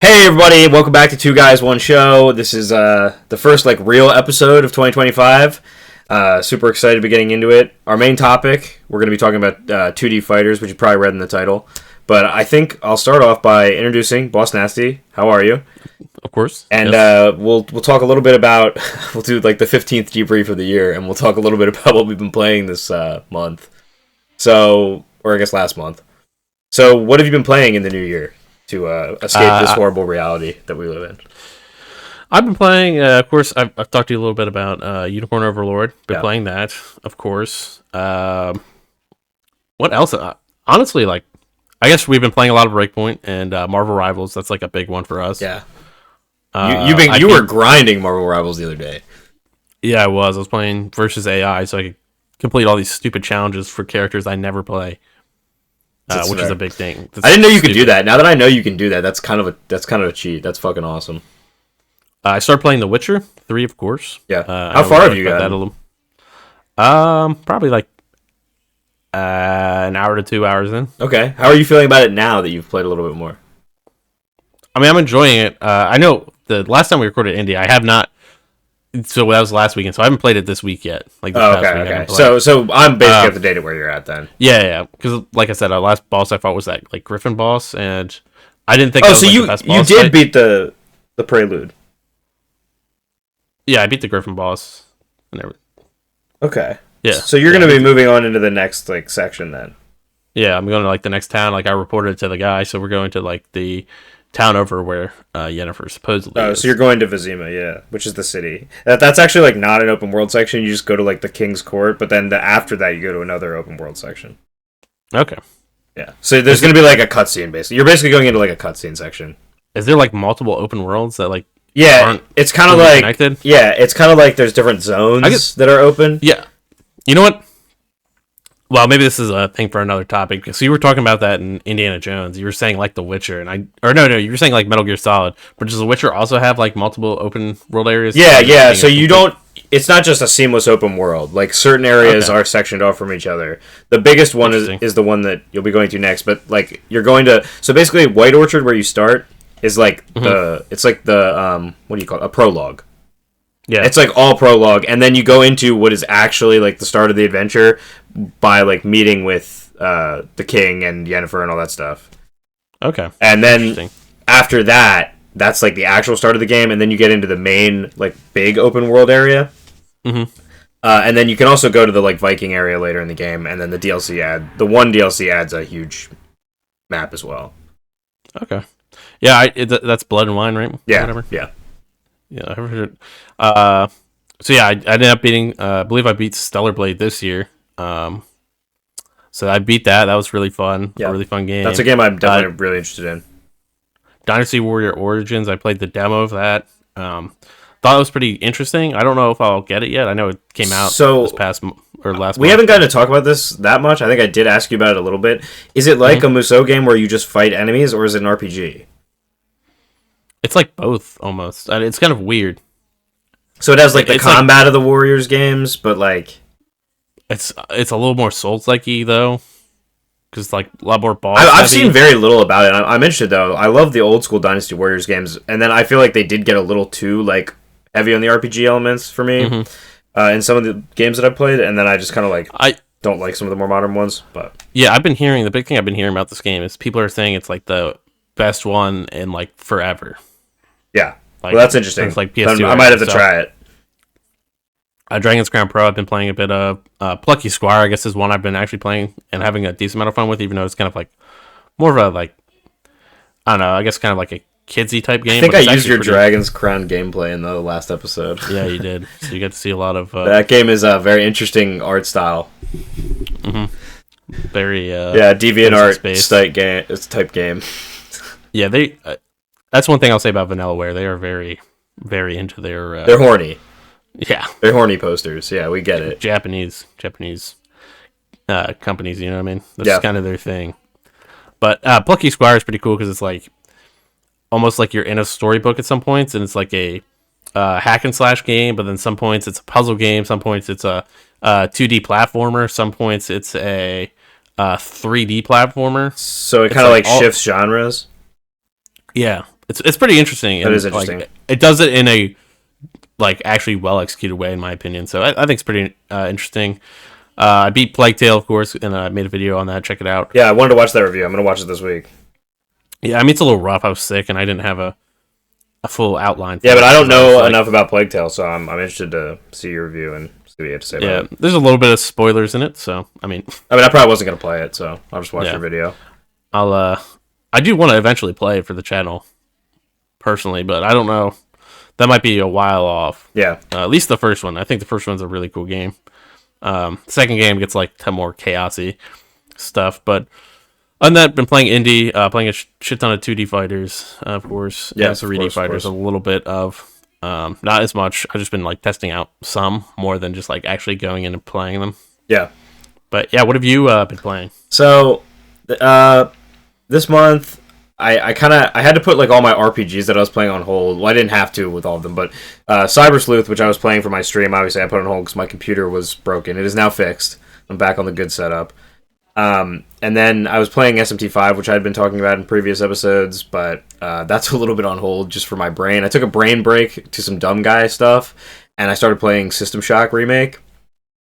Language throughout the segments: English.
Hey everybody, welcome back to Two Guys One Show. This is the first real episode of 2025. Super excited to be getting into it. Our main topic, we're going to be talking about 2D fighters, which you probably read in the title. But I think I'll start off by introducing Boss Nasty. How are you? Of course. And yes. We'll talk a little bit about we'll do the 15th debrief of the year, and we'll talk a little bit about what we've been playing this month. So, or I guess last month. So, what have you been playing in the new year to escape this horrible reality that we live in? I've been playing, of course, I've talked to you a little bit about Unicorn Overlord. Been playing that, of course. What else? Honestly, I guess we've been playing a lot of Breakpoint and Marvel Rivals. That's a big one for us. Yeah. You were grinding Marvel Rivals the other day. Yeah, I was playing versus AI, so I could complete all these stupid challenges for characters I never play. Which is a big thing. I didn't know you could do that. Now that I know you can do that, that's kind of a cheat. That's fucking awesome. I started playing The Witcher 3, of course. Yeah. How far have you gotten? Probably an hour to 2 hours in. Okay. How are you feeling about it now that you've played a little bit more? I mean, I'm enjoying it. I know the last time we recorded India, I have not. So that was last weekend, so I haven't played it this week yet. Okay. So I'm basically at the date where you're at then. Yeah. Because like I said, our last boss I fought was that Griffin boss, and I didn't think. The best boss you did beat the Prelude. Yeah, I beat the Griffin boss. Okay. Yeah. So you're going to be moving on into the next section then. Yeah, I'm going to the next town. I reported to the guy, so we're going to the town over where Yennefer supposedly is. So you're going to Vizima, yeah, which is the city. That's actually not an open world section. You just go to the King's Court, but then after that you go to another open world section. Okay. Yeah. So there's going to be a cutscene basically. You're basically going into a cutscene section. Is there multiple open worlds that Yeah, it's kind of connected? Yeah, it's kind of there's different zones that are open. Yeah. You know what? Well, maybe this is a thing for another topic. So you were talking about that in Indiana Jones. You were saying The Witcher, no, you were saying Metal Gear Solid. But does The Witcher also have multiple open world areas? Yeah. So you don't. It's not just a seamless open world. Certain areas are sectioned off from each other. The biggest one is the one that you'll be going to next. But you're going to. So basically, White Orchard, where you start, is the. It's the what do you call it? A prologue. Yeah, it's all prologue, and then you go into what is actually the start of the adventure by meeting with the king and Yennefer and all that stuff. Okay, and then after that, that's the actual start of the game, and then you get into the main big open world area. Mm-hmm. And then you can also go to the Viking area later in the game, and then the one DLC adds a huge map as well. Okay, yeah, that's Blood and Wine, right? Yeah, whatever. Yeah. Yeah, I heard it. So yeah, I ended up beating. I believe I beat Stellar Blade this year. So I beat that. That was really fun. Yeah. A really fun game. That's a game I'm definitely really interested in. Dynasty Warrior Origins. I played the demo of that. Thought it was pretty interesting. I don't know if I'll get it yet. I know it came out this past or last. We haven't gotten to talk about this that much. I think I did ask you about it a little bit. Is it like a Musou game where you just fight enemies, or is it an RPG? It's both, almost. It's kind of weird. So it has the combat of the Warriors games, but it's a little more Souls-like-y, though. Because a lot more boss I've seen very little about it. I'm interested, though. I love the old school Dynasty Warriors games, and then I feel they did get a little too heavy on the RPG elements for me in some of the games that I've played, and then I just kind of I don't like some of the more modern ones. But yeah, the big thing I've been hearing about this game is people are saying it's the best one in forever. Yeah, well, that's interesting. PS2 I might have to try it. Dragon's Crown Pro, I've been playing a bit of. Plucky Squire, I guess, is one I've been actually playing and having a decent amount of fun with, even though it's kind of more of a, I don't know, I guess kind of a kidsy type game. I think I used your Dragon's Crown gameplay in the last episode. Yeah, you did. So you get to see a lot of... that game is a very interesting art style. Mm-hmm. Very... DeviantArt type game. Yeah, they... that's one thing I'll say about Vanillaware. They are very, very into their... they're horny. Yeah. They're horny posters. Yeah, we get it. Japanese companies, you know what I mean? That's kind of their thing. But Plucky Squire is pretty cool because it's almost you're in a storybook at some points, and it's a hack and slash game, but then some points it's a puzzle game, some points it's a 2D platformer, some points it's a 3D platformer. So it kind of shifts genres? Yeah. It's pretty interesting. That is interesting. Like, it does it in a like actually well executed way, in my opinion. So I think it's pretty interesting. I beat Plague Tale, of course, and I made a video on that. Check it out. Yeah, I wanted to watch that review. I'm gonna watch it this week. Yeah, I mean it's a little rough. I was sick and I didn't have a full outline. Yeah, but I don't know enough about Plague Tale, so I'm interested to see your review and see what you have to say about it. There's a little bit of spoilers in it, so I mean, I probably wasn't gonna play it, so I'll just watch your video. I do want to eventually play it for the channel, personally, but I don't know. That might be a while off. Yeah. At least the first one. I think the first one's a really cool game. Second game gets like more chaosy stuff, but other than that, been playing indie, playing a shit ton of 2D fighters, of course. Yeah, 3D fighters, a little bit of, not as much. I've just been like testing out some more than just like actually going in and playing them. Yeah. But yeah, what have you been playing? So, this month, I had to put like all my RPGs that I was playing on hold. Well, I didn't have to with all of them, but Cyber Sleuth, which I was playing for my stream, obviously I put on hold because my computer was broken. It is now fixed. I'm back on the good setup. And then I was playing SMT5, which I had been talking about in previous episodes, but that's a little bit on hold just for my brain. I took a brain break to some dumb guy stuff, and I started playing System Shock Remake,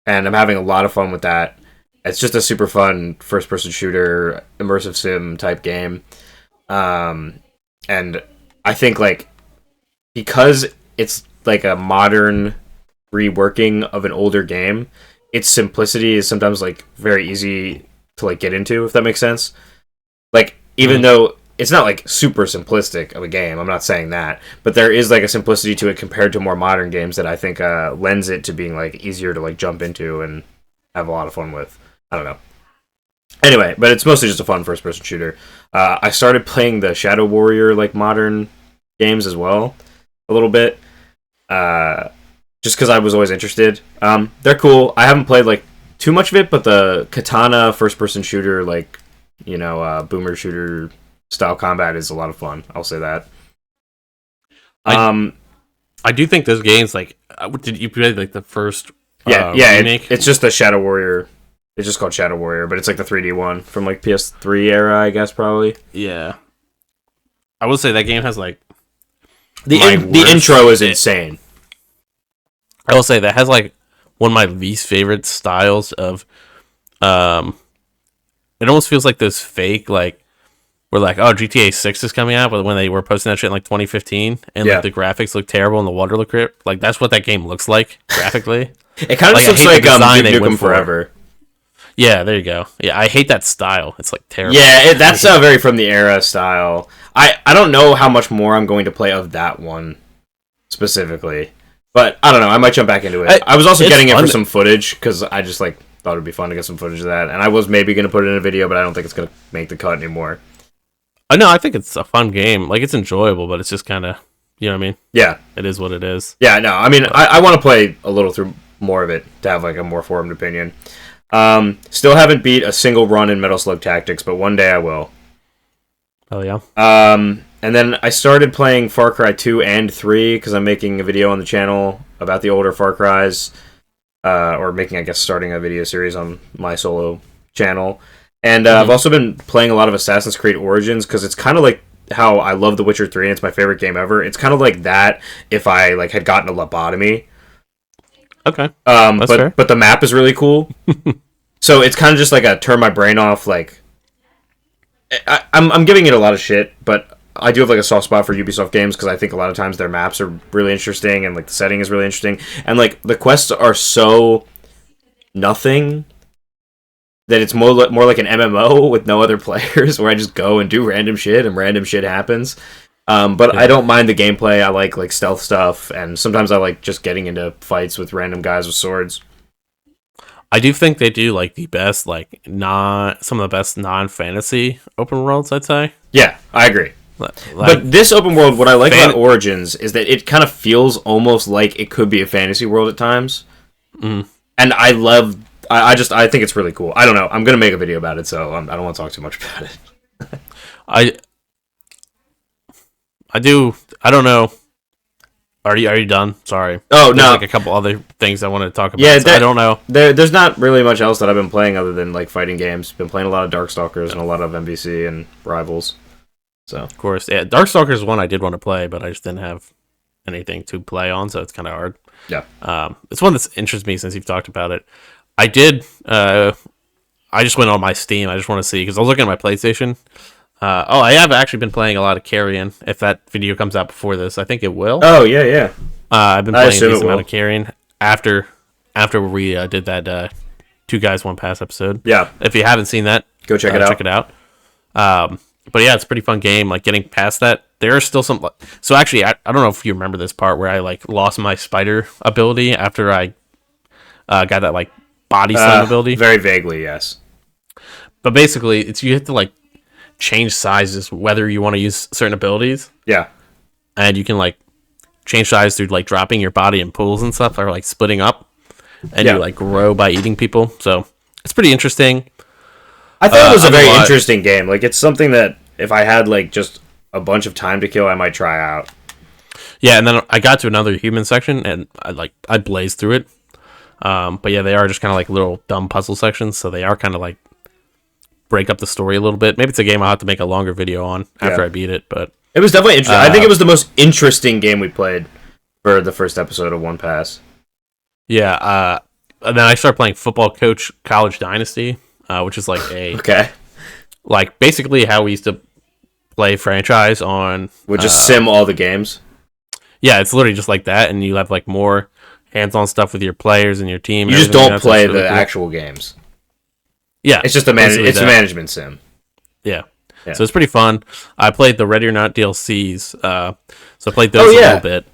and I'm having a lot of fun with that. It's just a super fun first-person shooter, immersive sim type game. And I think, like, because it's like a modern reworking of an older game, its simplicity is sometimes like very easy to like get into, if that makes sense. Like, even though it's not like super simplistic of a game, I'm not saying that, but there is like a simplicity to it compared to more modern games that I think lends it to being like easier to like jump into and have a lot of fun with. I don't know. Anyway, but it's mostly just a fun first-person shooter. I started playing the Shadow Warrior like modern games as well, a little bit, just because I was always interested. They're cool. I haven't played like too much of it, but the Katana first-person shooter, like, you know, boomer shooter style combat is a lot of fun. I'll say that. I do think those games, like, did you play like the first? Remake? It's just the Shadow Warrior. It's just called Shadow Warrior, but it's like the 3D one from like PS3 era, I guess, probably. Yeah. I will say that game has like the intro is insane. I will say that has like one of my least favorite styles of it almost feels like this fake, like, we're like, oh, GTA 6 is coming out, but when they were posting that shit in like 2015 and like the graphics look terrible and the water look great, like that's what that game looks like graphically. It kind of like, looks like Duke Nukem Forever. Yeah, there you go. Yeah, I hate that style. It's like terrible. Yeah, that's very from the era style. I don't know how much more I'm going to play of that one specifically, but I don't know. I might jump back into it. I was also getting it for some footage because I just like thought it'd be fun to get some footage of that, and I was maybe going to put it in a video, but I don't think it's going to make the cut anymore. No, I think it's a fun game. Like, it's enjoyable, but it's just kind of, you know what I mean? Yeah, it is what it is. Yeah, no, I mean, I want to play a little through more of it to have like a more formed opinion. Still haven't beat a single run in Metal Slug Tactics, but one day I will. Oh yeah. And then I started playing Far Cry 2 and 3 because I'm making a video on the channel about the older Far Cries, starting a video series on my solo channel. And I've also been playing a lot of Assassin's Creed Origins because it's kind of like how I love The Witcher 3 and it's my favorite game ever. It's kind of like that if I like had gotten a lobotomy. Okay. That's fair. But the map is really cool. So it's kind of just like a turn my brain off. Like, I'm giving it a lot of shit, but I do have like a soft spot for Ubisoft games because I think a lot of times their maps are really interesting and like the setting is really interesting, and like the quests are so nothing that it's more like an MMO with no other players where I just go and do random shit and random shit happens. But I don't mind the gameplay. I like stealth stuff, and sometimes I like just getting into fights with random guys with swords. I do think they do like the best, like some of the best non-fantasy open worlds, I'd say. Yeah, I agree. But this open world, what I like about Origins is that it kind of feels almost like it could be a fantasy world at times. And I think it's really cool. I don't know. I'm going to make a video about it, so I don't want to talk too much about it. I don't know. Are you done? Sorry. Oh, There's like a couple other things I wanted to talk about. Yeah, I don't know. There's not really much else that I've been playing other than like fighting games. Been playing a lot of Darkstalkers and a lot of MVC and Rivals. So of course, yeah, Darkstalkers 1 I did want to play, but I just didn't have anything to play on, so it's kind of hard. Yeah. It's one that's interested me since you've talked about it. I did. I just went on my Steam. I just want to see because I was looking at my PlayStation. I have actually been playing a lot of Carrion. If that video comes out before this, I think it will. Oh yeah. I've been playing a decent amount of Carrion after we did that 2 Guys 1 Pass episode. Yeah. If you haven't seen that, go check it out. Check it out. But yeah, it's a pretty fun game. Like getting past that, there are still some. So actually, I don't know if you remember this part where I like lost my spider ability after I got that like body slam ability. Very vaguely, yes. But basically, it's you have to like change sizes whether you want to use certain abilities. Yeah. And you can like change size through like dropping your body in pools and stuff, or like splitting up, and you like grow by eating people. So it's pretty interesting. I thought it was a very interesting game. Like it's something that if I had like just a bunch of time to kill, I might try out. Yeah, and then I got to another human section, and I blazed through it. But yeah, they are just kind of like little dumb puzzle sections, so they are kind of like break up the story a little bit. Maybe it's a game I'll have to make a longer video on after I beat it, but it was definitely interesting. I think it was the most interesting game we played for the first episode of One Pass. Yeah, and then I started playing Football Coach College Dynasty, which is like a like basically how we used to play franchise on. Would just sim all the games. Yeah, it's literally just like that, and you have like more hands-on stuff with your players and your team. You just don't play the actual games. Yeah, it's just a management sim. Yeah, so it's pretty fun. I played the Ready or Not DLCs, so I played those a little bit.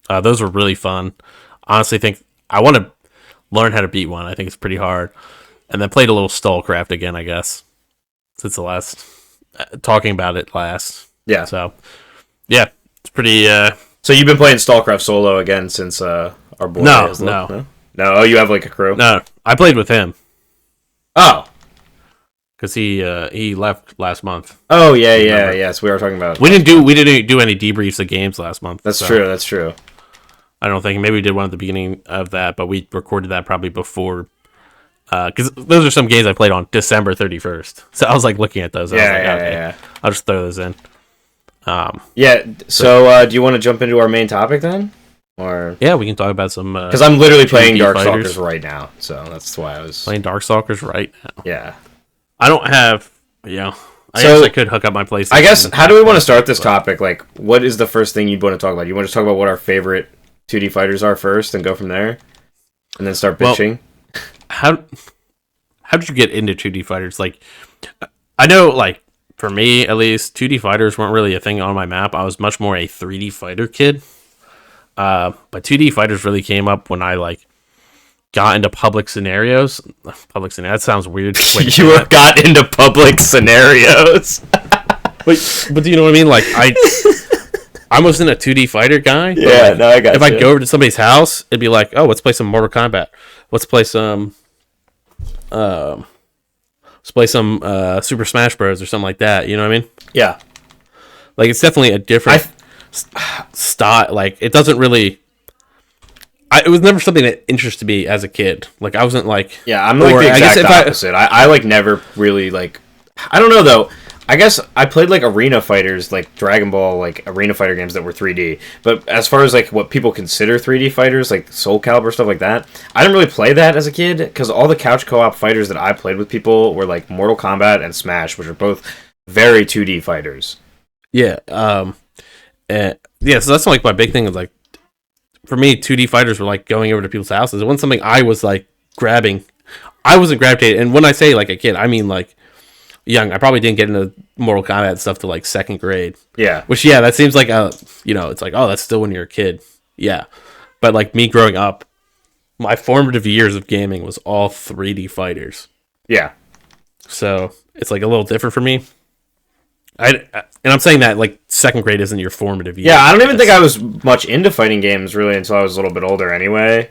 Those were really fun. Honestly, think I want to learn how to beat one. I think it's pretty hard. And then played a little Stallcraft again, I guess, since the last talking about it last. Yeah. So yeah, it's pretty. So you've been playing Stalkcraft solo again since our boy. No. Oh, you have like a crew. No, I played with him. Oh, because he left last month. Oh yeah. Yes, we were talking about. We didn't do any debriefs of games last month. That's true. That's true. I don't think maybe we did one at the beginning of that, but we recorded that probably before. Because those are some games I played on December 31st. So I was like looking at those. Okay, I'll just throw those in. So do you want to jump into our main topic then? Or yeah, we can talk about some. Because I'm literally playing Darkstalkers right now, so that's why I was playing Darkstalkers right now. Yeah, I don't have. I guess I could hook up my PlayStation. I guess how do we want to start this topic? Like, what is the first thing you'd want to talk about? You want to talk about what our favorite 2D fighters are first, and go from there, and then start bitching. Well, how did you get into 2D fighters? Like, I know, like for me at least, 2D fighters weren't really a thing on my map. I was much more a 3D fighter kid. But 2D fighters really came up when I like got into public scenarios. That sounds weird. You got into public scenarios. but do you know what I mean? Like I wasn't a 2D fighter guy. Yeah, like, no, I got if I'd go over to somebody's house, it'd be like, oh, let's play some Mortal Kombat. Let's play some Super Smash Bros. Or something like that. You know what I mean? Yeah. Like it's definitely a different style. Like it doesn't really. It was never something that interested me as a kid. Like I wasn't like. Yeah, I'm like the exact opposite. I like never really like. I don't know though. I guess I played like arena fighters, like Dragon Ball, like arena fighter games that were 3D. But as far as like what people consider 3D fighters, like Soul Calibur stuff like that, I didn't really play that as a kid because all the couch co-op fighters that I played with people were like Mortal Kombat and Smash, which are both very 2D fighters. Yeah. So that's like my big thing is like, for me, 2D fighters were like going over to people's houses. It wasn't something I was like grabbing. I wasn't gravitated, and when I say like a kid, I mean like young. I probably didn't get into Mortal Kombat stuff till like second grade. Yeah. Which that seems like it's like, oh, that's still when you're a kid. Yeah. But like me growing up, my formative years of gaming was all 3D fighters. Yeah. So it's like a little different for me. And I'm saying that like second grade isn't your formative year. Yeah, I don't even think I was much into fighting games really until I was a little bit older anyway.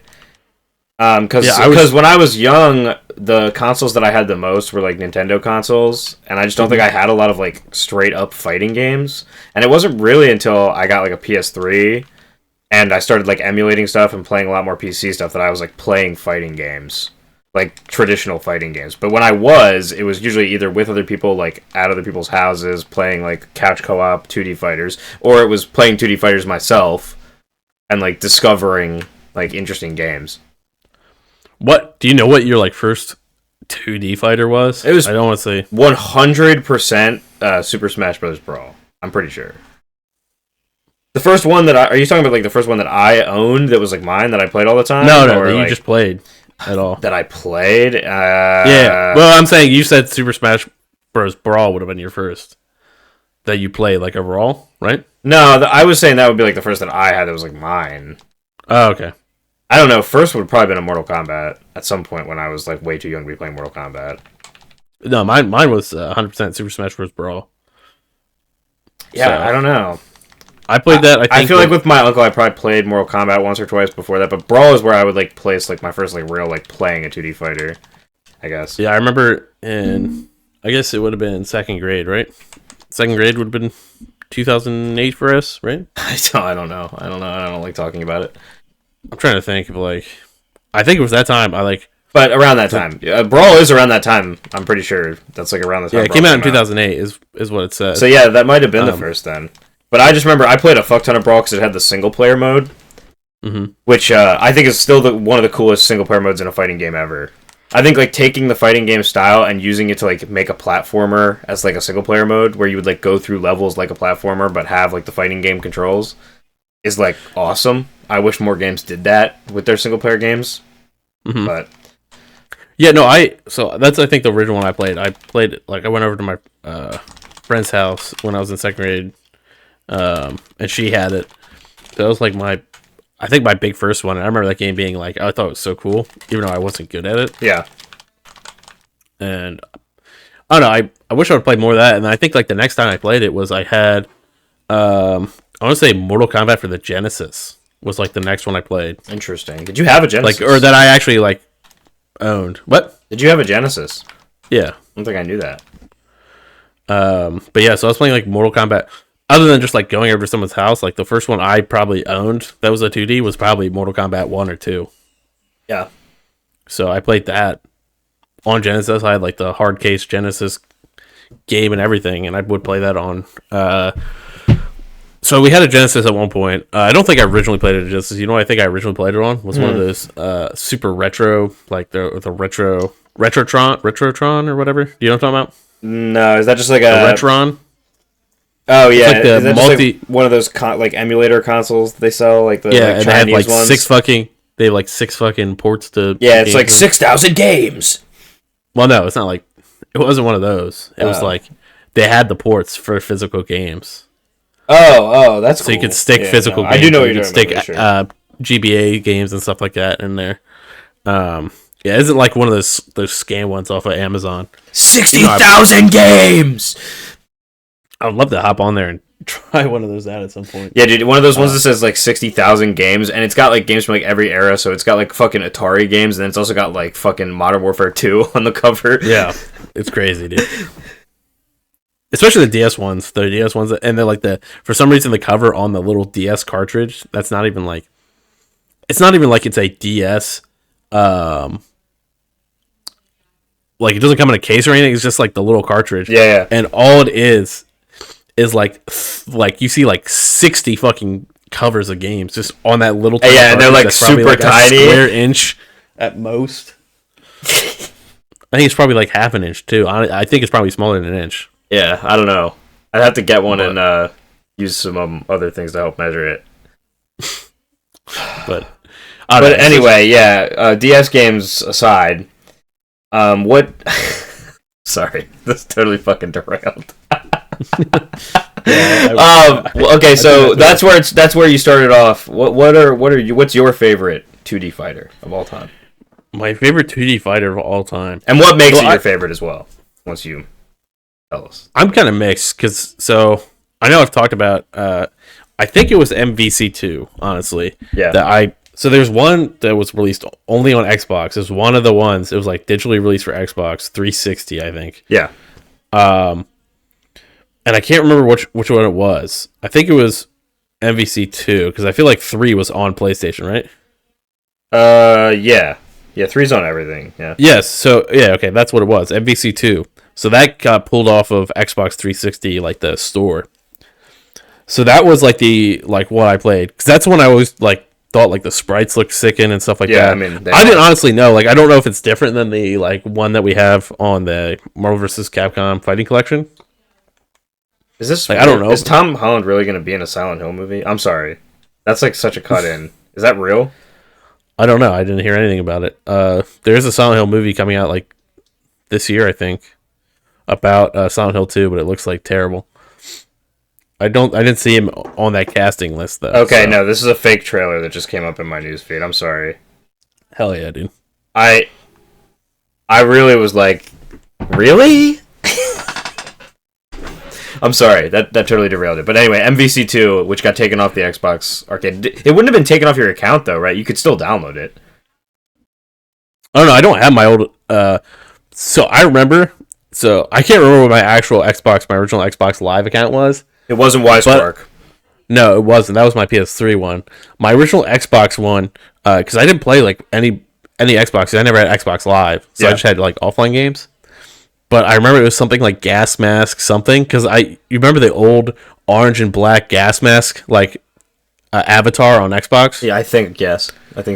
Because when I was young, the consoles that I had the most were like Nintendo consoles, and I just don't think I had a lot of like straight up fighting games. And it wasn't really until I got like a PS3 and I started like emulating stuff and playing a lot more PC stuff that I was like playing fighting games. like traditional fighting games. But when I was, it was usually either with other people, like at other people's houses, playing like couch co-op 2D fighters, or it was playing 2D fighters myself and like discovering like interesting games. What do you know? What your like first 2D fighter was? It was, I don't want to say 100% Super Smash Bros. Brawl. I'm pretty sure. The first one that are you talking about like the first one that I owned that was like mine that I played all the time? No, or, that like, you just played at all. That I played? Yeah. Well, I'm saying you said Super Smash Bros. Brawl would have been your first that you played like overall, right? No, I was saying that would be like the first that I had that was like mine. Oh, okay. I don't know. First would have probably been a Mortal Kombat at some point when I was like way too young to be playing Mortal Kombat. No, mine was 100% Super Smash Bros. Brawl. Yeah, so, I don't know. I played that. I feel like with my uncle, I probably played Mortal Kombat once or twice before that. But Brawl is where I would like place like my first like real like playing a 2D fighter, I guess. Yeah, I remember I guess it would have been second grade, right? Second grade would have been 2008 for us, right? I don't know. I don't like talking about it. I'm trying to think of like, I think it was that time. But around that time, Brawl is around that time. I'm pretty sure that's like around the time. Yeah, it came out in 2008 is what it says. So yeah, that might have been the first then. But I just remember I played a fuck ton of Brawl because it had the single player mode, which I think is still one of the coolest single player modes in a fighting game ever. I think like taking the fighting game style and using it to like make a platformer as like a single player mode where you would like go through levels like a platformer but have like the fighting game controls is like awesome. I wish more games did that with their single player games. But yeah, no, so that's I think the original one I played. I played like I went over to my friend's house when I was in second grade. And she had it. That was like I think my big first one. And I remember that game being like, I thought it was so cool, even though I wasn't good at it. Yeah. And I don't know. I wish I would play more of that. And I think like the next time I played it was I had, I want to say Mortal Kombat for the Genesis was like the next one I played. Interesting. Did you have a Genesis? Like, or that I actually like owned. What? Did you have a Genesis? Yeah. I don't think I knew that. But yeah, so I was playing like Mortal Kombat. Other than just like going over to someone's house, like the first one I probably owned that was a 2D was probably Mortal Kombat 1 or 2. Yeah. So I played that on Genesis. I had like the hard case Genesis game and everything, and I would play that on. So we had a Genesis at one point. I don't think I originally played it at Genesis. You know what I think I originally played it on? Was one of those super retro, like the Retrotron or whatever. Do you know what I'm talking about? No, is that just like a Retron? Oh yeah, like the like one of those like emulator consoles they sell, like the and they had like ones? They have like six fucking ports to. Yeah, it's like 6,000 games. Well, no, it's not like it wasn't one of those. It was like they had the ports for physical games. Oh, that's so cool. You could stick physical games. I do know what you're talking about. Stick GBA games and stuff like that in there. Yeah, isn't like one of those scam ones off of Amazon. 60,000 games. I would love to hop on there and try one of those out at some point. Yeah, dude, one of those ones that says like 60,000 games, and it's got like games from like every era. So it's got like fucking Atari games, and then it's also got like fucking Modern Warfare 2 on the cover. Yeah, it's crazy, dude. Especially the DS ones, and they're like for some reason the cover on the little DS cartridge. That's not even like, it's not even like it's a DS. Like it doesn't come in a case or anything. It's just like the little cartridge. Yeah. And all it is like you see like 60 fucking covers of games just on that little. Yeah, and they're like super like tiny, a square inch at most. I think it's probably like half an inch too. I think it's probably smaller than an inch. Yeah, I don't know. I'd have to get one and use some other things to help measure it. But anyway, yeah. DS games aside, what? Sorry, this totally fucking derailed. Okay, so that's where you started off. What's your favorite 2D fighter of all time? My favorite 2D fighter of all time, and what makes it your favorite as well? Once you tell us, I'm kind of mixed because I know I've talked about. I think it was MVC2, honestly. Yeah. So there's one that was released only on Xbox. It was one of the ones. It was like digitally released for Xbox 360, I think. Yeah. And I can't remember which one it was. I think it was MVC2 because I feel like 3 was on PlayStation, right? Yeah. Yeah, 3's on everything. Yeah. Yes. So yeah, okay, that's what it was. MVC2. So that got pulled off of Xbox 360, like the store. So that was like what I played, because that's when I always like thought like the sprites looked sickened and stuff like that. I mean, I didn't honestly know. Like, I don't know if it's different than the like one that we have on the Marvel vs. Capcom Fighting Collection. Is this? Like, I don't know. Is Tom Holland really going to be in a Silent Hill movie? I'm sorry, that's like such a cut in. Is that real? I don't know. I didn't hear anything about it. There's a Silent Hill movie coming out like this year, I think, about Silent Hill 2, but it looks like terrible. I didn't see him on that casting list though. Okay, so. No, this is a fake trailer that just came up in my newsfeed. I'm sorry. Hell yeah, dude. I really was like, really? I'm sorry, that totally derailed it. But anyway, MVC2, which got taken off the Xbox Arcade, it wouldn't have been taken off your account though, right? You could still download it. Oh no, I don't have my old. So I remember. So I can't remember what my actual Xbox, my original Xbox Live account was. It wasn't WiseSpark. No, it wasn't. That was my PS3 one. My original Xbox one, because I didn't play like any Xbox. I never had Xbox Live, so I just had like offline games. But I remember it was something like Gas Mask something, because you remember the old orange and black Gas Mask like avatar on Xbox? Yeah, I think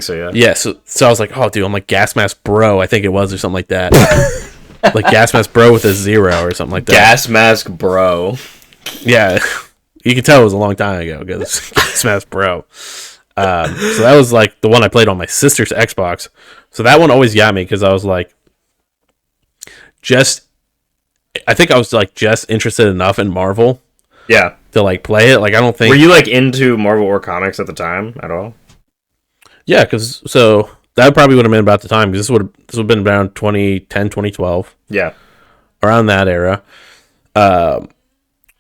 so. Yeah. Yeah. So I was like, oh, dude, I'm like Gas Mask Bro, I think it was, or something like that. Like Gas Mask Bro with a 0 or something like that. Gas Mask Bro. Yeah, you can tell it was a long time ago because Gas Mask Bro. So that was like the one I played on my sister's Xbox. So that one always got me because I was like, I think I was like just interested enough in Marvel, yeah, to like play it. Like, I don't think. Were you like into Marvel or comics at the time at all? Yeah, because that probably would have been about the time, because this would have been around 2010, 2012. Yeah, around that era.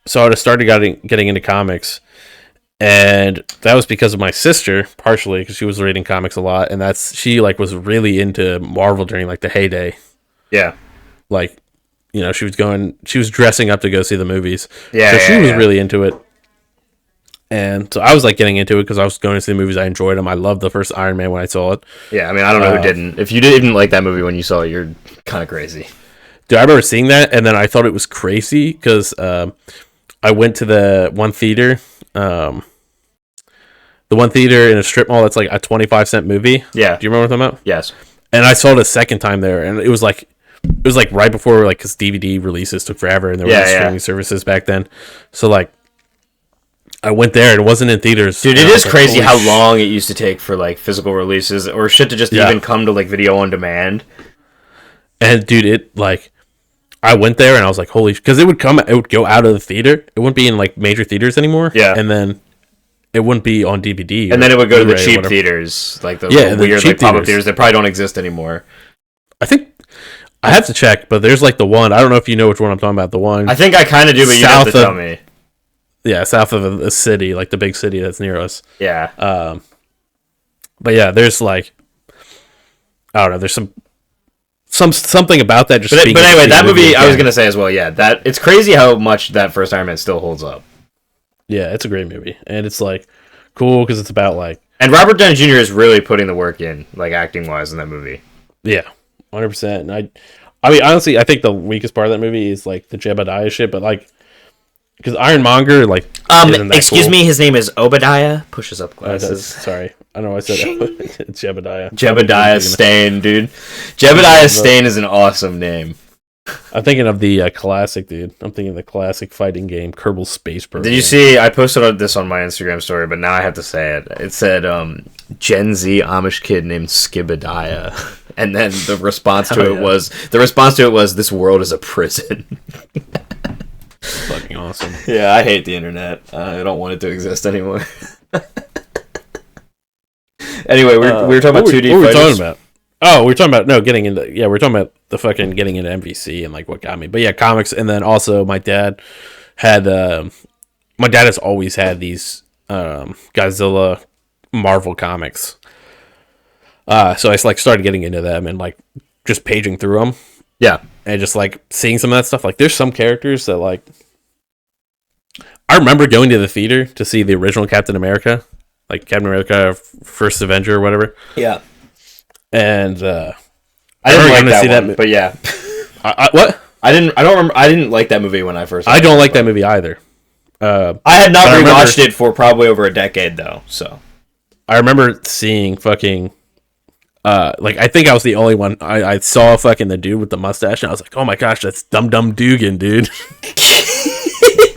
So I would have started getting into comics, and that was because of my sister, partially because she was reading comics a lot, and she like was really into Marvel during like the heyday. Yeah. Like, you know, she was dressing up to go see the movies. Yeah. So she was really into it. And so I was like getting into it because I was going to see the movies. I enjoyed them. I loved the first Iron Man when I saw it. Yeah, I mean, I don't know who didn't. If you didn't like that movie when you saw it, you're kind of crazy. Dude, I remember seeing that, and then I thought it was crazy because I went to the one theater in a strip mall that's like a 25-cent movie. Yeah. Do you remember what I'm talking about? Yes. And I saw it a second time there, and it was like right before, like, because DVD releases took forever, and there were streaming services back then. So like, I went there, and it wasn't in theaters. Dude, it is crazy how long it used to take for like physical releases or shit to just even come to like video on demand. And dude, it like, I went there and I was like, holy, because it would go out of the theater. It wouldn't be in like major theaters anymore. Yeah. And then it wouldn't be on DVD. And then it would go to the cheap theaters, like the weird like pop-up theaters that probably don't exist anymore. I think I have to check, but there's like the one. I don't know if you know which one I'm talking about. The one. I think I kind of do, but you have to tell me. Yeah, south of the city, like the big city that's near us. Yeah. But yeah, there's like, I don't know. There's something about that. Just but anyway, that movie I was gonna say as well. Yeah, that it's crazy how much that first Iron Man still holds up. Yeah, it's a great movie, and it's like cool because it's about like. And Robert Downey Jr. is really putting the work in, like acting wise, in that movie. Yeah, 100%. And I mean, honestly, I think the weakest part of that movie is like the Jebediah shit, but like. Because Ironmonger, like, excuse me, his name is Obadiah. Pushes up glasses. Sorry, I know I said it. It's Jebediah. Jebediah Stane, dude. Jebediah Stane is an awesome name. I'm thinking of the classic, dude. I'm thinking of the classic fighting game, Kerbal Space Program. Did you see? I posted this on my Instagram story, but now I have to say it. It said, Gen Z Amish kid named Skibadiah. And then the response to it was, this world is a prison. Fucking awesome. Yeah, I hate the internet. I don't want it to exist anymore. Anyway, we were talking about 2D fighters. What were we talking about? Oh, we were talking about we're talking about the fucking getting into MVC and like what got me. But yeah, comics, and then also my dad has always had these Godzilla Marvel comics. So I like started getting into them and like just paging through them. Yeah. And just like seeing some of that stuff. Like there's some characters that like I remember going to the theater to see the original Captain America, like Captain America First Avenger or whatever. Yeah. And I didn't like that one, but yeah. What? I didn't remember. I didn't like that movie when I first. I don't like that movie either. I had not rewatched it for probably over a decade though. So I remember seeing fucking. I think I was the only one. I saw fucking the dude with the mustache, and I was like, "Oh my gosh, that's Dum Dum Dugan, dude."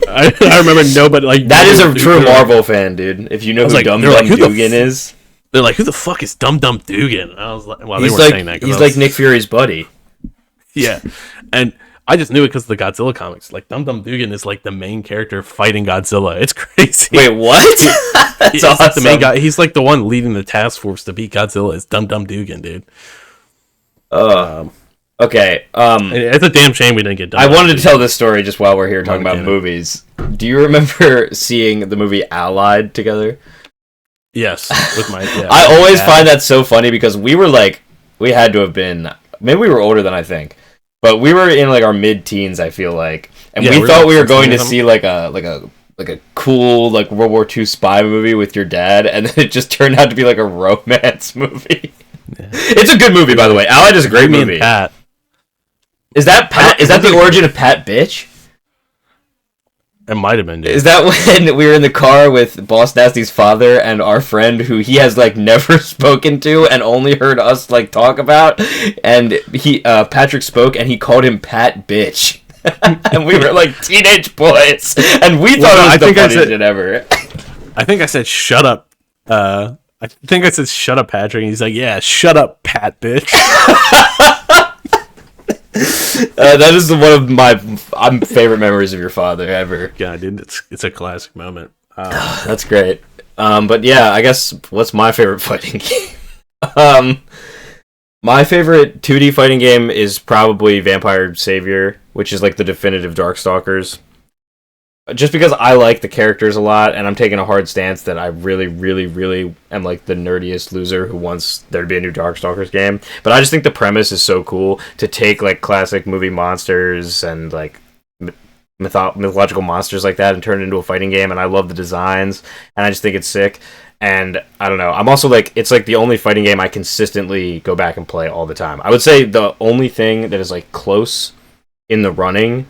I remember nobody like that is a true Marvel fan, dude. If you know who Dum Dum Dugan is, they're like, "Who the fuck is Dum Dum Dugan?" And I was like, "Well, they weren't saying that." He's like Nick Fury's buddy. Yeah, and I just knew it because of the Godzilla comics. Like Dum Dum Dugan is like the main character fighting Godzilla. It's crazy. Wait, what? That's awesome. Like the main guy. He's like the one leading the task force to beat Godzilla. Is Dum Dum Dugan, dude. Okay. It's a damn shame we didn't get done. I wanted to tell this story just while we're here talking about movies. Do you remember seeing the movie Allied together? Yes. With my. Yeah, I always find that so funny because we had to have been. Maybe we were older than I think, but we were in like our mid-teens. I feel like, and we thought we were going to see like a cool like World War II spy movie with your dad, and then it just turned out to be like a romance movie. Yeah. It's a good movie, by the way. Allied is a great movie. Pat. Is that Pat? Is that the origin of Pat Bitch? It might have been, dude. Is that when we were in the car with Boss Nasty's father and our friend who he has like never spoken to and only heard us like talk about, and he Patrick spoke and he called him Pat Bitch. And we were like teenage boys, and we thought it was the funniest shit ever. I think I said shut up. I think I said shut up, Patrick, and he's like, yeah, shut up, Pat Bitch. That is one of my favorite memories of your father ever. Yeah, dude, it's a classic moment. That's great. But yeah, I guess what's my favorite fighting game? My favorite 2D fighting game is probably Vampire Savior, which is like the definitive Darkstalkers. Just because I like the characters a lot, and I'm taking a hard stance that I really, really, really am like the nerdiest loser who wants there to be a new Darkstalkers game. But I just think the premise is so cool to take like classic movie monsters and like mythological monsters like that and turn it into a fighting game. And I love the designs, and I just think it's sick. And I don't know, I'm also like, it's like the only fighting game I consistently go back and play all the time. I would say the only thing that is like close in the running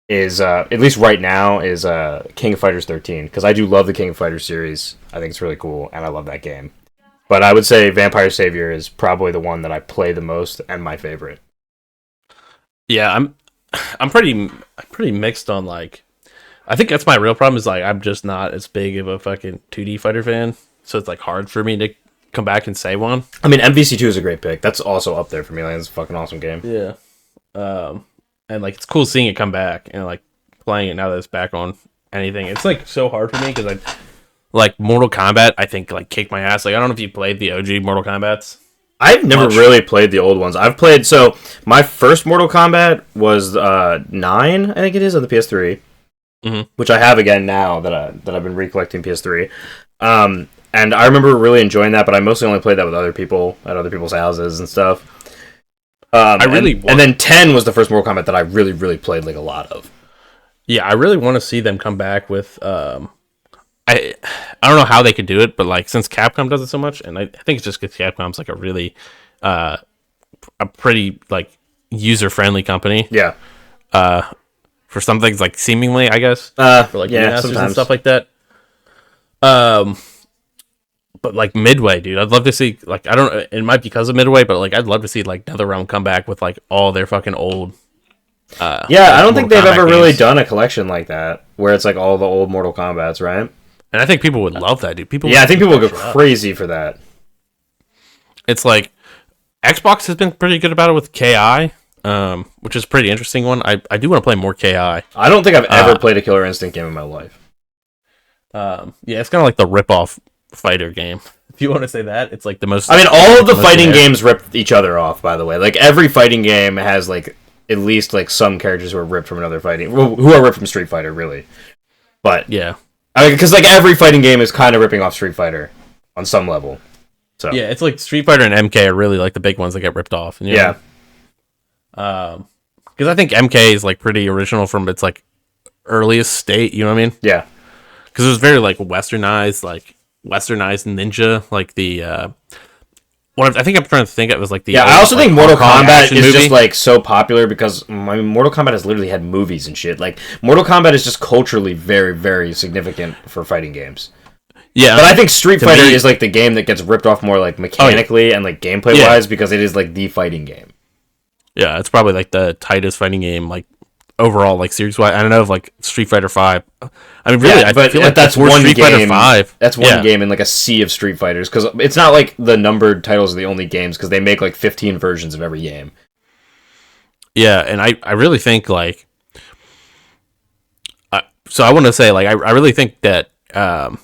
is at least right now is King of Fighters 13, because I do love the King of Fighters series. I think it's really cool and I love that game. But I would say Vampire Savior is probably the one that I play the most and my favorite. Yeah, I'm pretty mixed on like, I think that's my real problem is like I'm just not as big of a fucking 2D fighter fan, so it's like hard for me to come back and say one. I mean, MVC2 is a great pick. That's also up there for me. Like, it's a fucking awesome game. Yeah. And like it's cool seeing it come back and like playing it now that it's back on anything. It's like so hard for me because I like Mortal Kombat. I think like kicked my ass. Like I don't know if you played the OG Mortal Kombats. I've never really played the old ones. I've played my first Mortal Kombat was 9, I think it is, on the PS3, which I have again now that I've been recollecting PS3. And I remember really enjoying that, but I mostly only played that with other people at other people's houses and stuff. And then 10 was the first Mortal Kombat that I really, really played like a lot of. Yeah, I really want to see them come back with. I don't know how they could do it, but like since Capcom does it so much, and I think it's just because Capcom's like a really, a pretty like user friendly company. Yeah. For some things like seemingly, I guess. For like masters and stuff like that. But like Midway, dude, I'd love to see like I don't. It might be because of Midway, but like I'd love to see like NetherRealm come back with like all their fucking old. I don't think they've ever really done a collection like that where it's like all the old Mortal Kombats, right? And I think people would love that, dude. I think people would go crazy for that. It's like Xbox has been pretty good about it with KI, which is a pretty interesting one. I do want to play more KI. I don't think I've ever played a Killer Instinct game in my life. Yeah, it's kind of like the rip-off fighter game, if you want to say that. It's like the most. I mean, all of the fighting games rip each other off. By the way, like every fighting game has like at least like some characters who are ripped from another fighting, who are ripped from Street Fighter, really. But yeah, I mean, because like every fighting game is kind of ripping off Street Fighter on some level. So yeah, it's like Street Fighter and MK are really like the big ones that get ripped off. Yeah. Because I think MK is like pretty original from its like earliest state. You know what I mean? Yeah. Because it was very like westernized ninja, like the what I think I'm trying to think of is like the I also think Mortal Kombat is movie. just like so popular because Mortal Kombat has literally had movies and shit. Like Mortal Kombat is just culturally very, very significant for fighting games. Yeah, but I think Street Fighter is like the game that gets ripped off more like mechanically and like gameplay wise because it is like the fighting game. Yeah, it's probably like the tightest fighting game like overall, like series wise. I don't know if like Street Fighter 5. I mean, really, I feel like that's one Street game. Fighter 5. That's one game in like a sea of Street Fighters because it's not like the numbered titles are the only games because they make like 15 versions of every game. Yeah, and I really think like, so I want to say like I really think that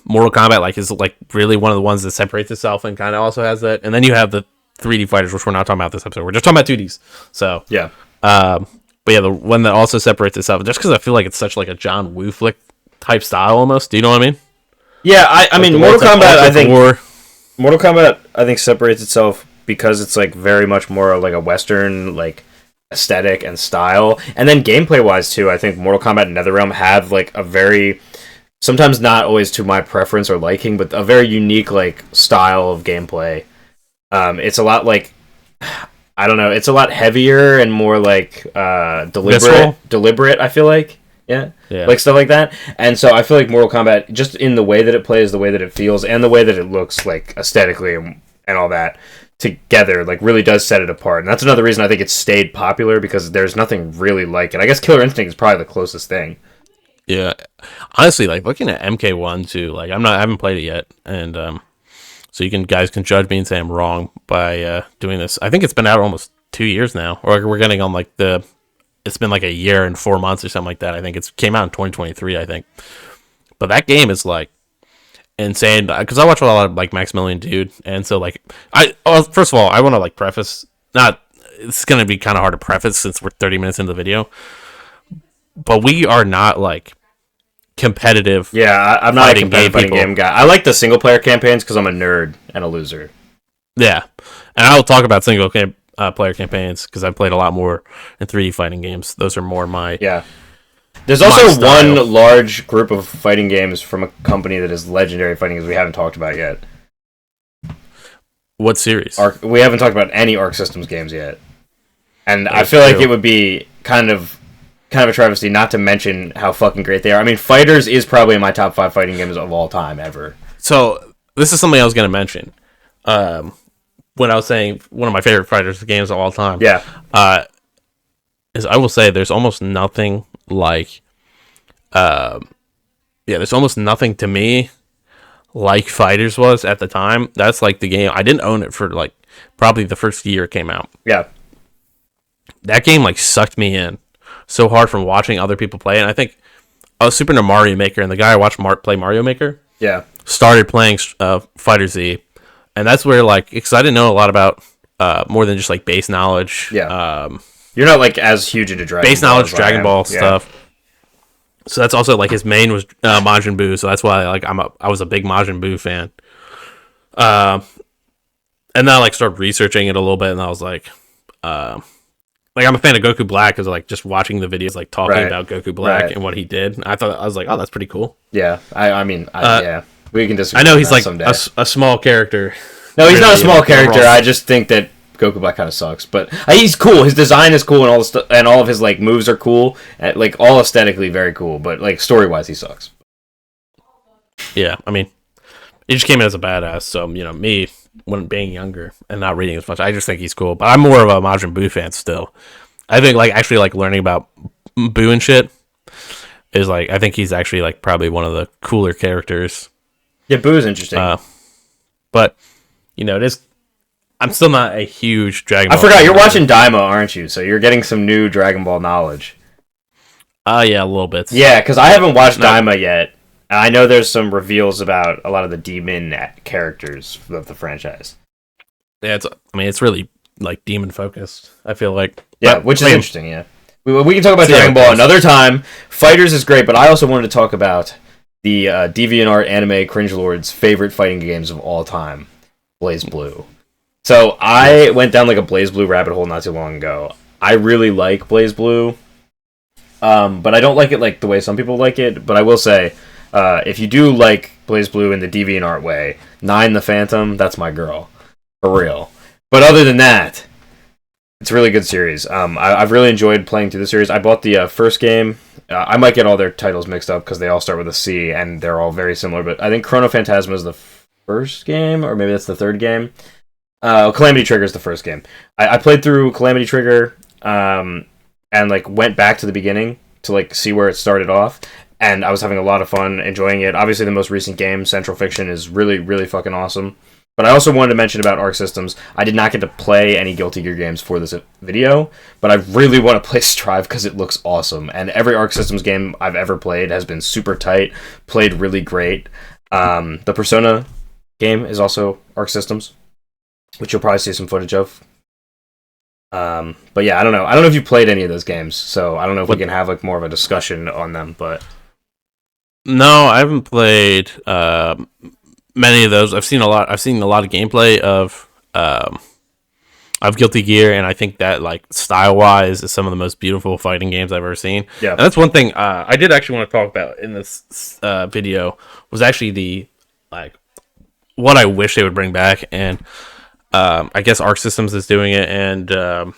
Mortal Kombat like is like really one of the ones that separates itself and kind of also has that. And then you have the 3D fighters, which we're not talking about this episode. We're just talking about 2Ds. So yeah. But yeah, the one that also separates itself, just because I feel like it's such like a John Woo flick type style almost. Do you know what I mean? Yeah, I mean, Mortal Kombat, I think separates itself because it's like very much more like a Western like aesthetic and style, and then gameplay wise too. I think Mortal Kombat and NetherRealm have like a very, sometimes not always to my preference or liking, but a very unique like style of gameplay. It's a lot like, I don't know, it's a lot heavier and more like deliberate, I feel like. Yeah. Like stuff like that. And so I feel like Mortal Kombat, just in the way that it plays, the way that it feels, and the way that it looks like aesthetically and all that together, like really does set it apart. And that's another reason I think it's stayed popular, because there's nothing really like it. I guess Killer Instinct is probably the closest thing. Yeah. Honestly, like looking at MK1 too, like I haven't played it yet, and so guys can judge me and say I'm wrong by doing this. I think it's been out almost 2 years now, or we're getting on like it's been like a year and 4 months or something like that. I think it came out in 2023, I think. But that game is like insane, because I watch a lot of like Maximilian Dude, and so like first of all, I want to like preface, it's going to be kind of hard to preface since we're 30 minutes into the video, but we are not like competitive. Yeah, I'm not a competitive fighting game guy. I like the single player campaigns because I'm a nerd and a loser. Yeah, and I will talk about single player campaigns because I've played a lot more in 3D fighting games. Those are more my There's also one large group of fighting games from a company that is legendary fighting games we haven't talked about yet. What series? We haven't talked about any Arc Systems games yet, and I feel like it would be kind of a travesty not to mention how fucking great they are. I mean, FIghterZ is probably in my top 5 fighting games of all time ever. So this is something I was going to mention. When I was saying one of my favorite FIghterZ games of all time, is I will say there's almost nothing like, there's almost nothing to me like FIghterZ was at the time. That's like the game. I didn't own it for like probably the first year it came out. Yeah, that game like sucked me in so hard from watching other people play, and I think I was Super Mario Maker, and the guy I watched play Mario Maker, started playing FIghterZ. And that's where, like, because I didn't know a lot about more than just, like, base knowledge. Yeah. You're not, like, as huge into Dragon Ball. Base knowledge, Dragon Ball stuff. So that's also, like, his main was Majin Buu. So that's why, like, I was a big Majin Buu fan. And then I, like, started researching it a little bit, and I was like, I'm a fan of Goku Black because, like, just watching the videos, like, talking about Goku Black and what he did. And I was like, oh, that's pretty cool. Yeah. I mean, we can disagree. I know he's like a small character. No, he's not a small character. I just think that Goku Black kind of sucks, but he's cool. His design is cool, and all the and all of his like moves are cool, and, like all aesthetically very cool. But like story wise, he sucks. Yeah, I mean, he just came in as a badass. So me, when being younger and not reading as much, I just think he's cool. But I'm more of a Majin Buu fan still. I think like actually like learning about Buu and shit is like, I think he's actually like probably one of the cooler characters. Yeah, Boo is interesting. But, it is... I'm still not a huge Dragon Ball... I forgot, you're watching Daima, aren't you? So you're getting some new Dragon Ball knowledge. Yeah, a little bit. Yeah, because I haven't watched Daima yet. I know there's some reveals about a lot of the demon characters of the franchise. Yeah, it's really, like, demon-focused, I feel like. Yeah, which is interesting, yeah. We can talk about Dragon Ball another time. FIghterZ is great, but I also wanted to talk about the DeviantArt anime cringelord's favorite fighting games of all time, BlazBlue. So I went down like a BlazBlue rabbit hole not too long ago. I really like BlazBlue, but I don't like it like the way some people like it. But I will say, if you do like BlazBlue in the DeviantArt way, Nine the Phantom, that's my girl, for real. But other than that, it's a really good series. I've really enjoyed playing through the series. I bought the first game. I might get all their titles mixed up because they all start with a C and they're all very similar. But I think Chrono Phantasma is the first game, or maybe that's the third game. Calamity Trigger is the first game. I played through Calamity Trigger and like went back to the beginning to like see where it started off. And I was having a lot of fun enjoying it. Obviously, the most recent game, Central Fiction, is really, really fucking awesome. But I also wanted to mention about Arc Systems. I did not get to play any Guilty Gear games for this video, but I really want to play Strive because it looks awesome. And every Arc Systems game I've ever played has been super tight, played really great. The Persona game is also Arc Systems, which you'll probably see some footage of. But yeah, I don't know. I don't know if you played any of those games, so I don't know if we can have like more of a discussion on them. But no, I haven't played many of those. I've seen a lot of gameplay of Guilty Gear, and I think that like style wise is some of the most beautiful fighting games I've ever seen. Yeah, and that's one thing I did actually want to talk about in this video was actually the like what I wish they would bring back, and I guess Arc Systems is doing it, and I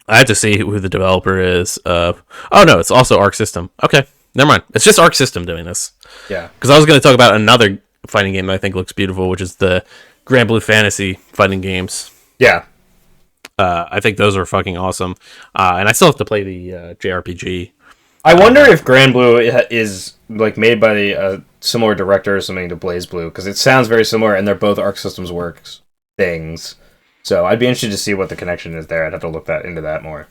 have to see who the developer is. Oh no, it's also Arc System. Okay, never mind. It's just Arc System doing this. Yeah, because I was going to talk about another fighting game that I think looks beautiful, which is the Grand Blue Fantasy fighting games. Yeah, I think those are fucking awesome, and I still have to play the JRPG. I wonder if Grand Blue is like made by a similar director or something to Blaze Blue, because it sounds very similar, and they're both Arc Systems Works things. So I'd be interested to see what the connection is there. I'd have to look into that more.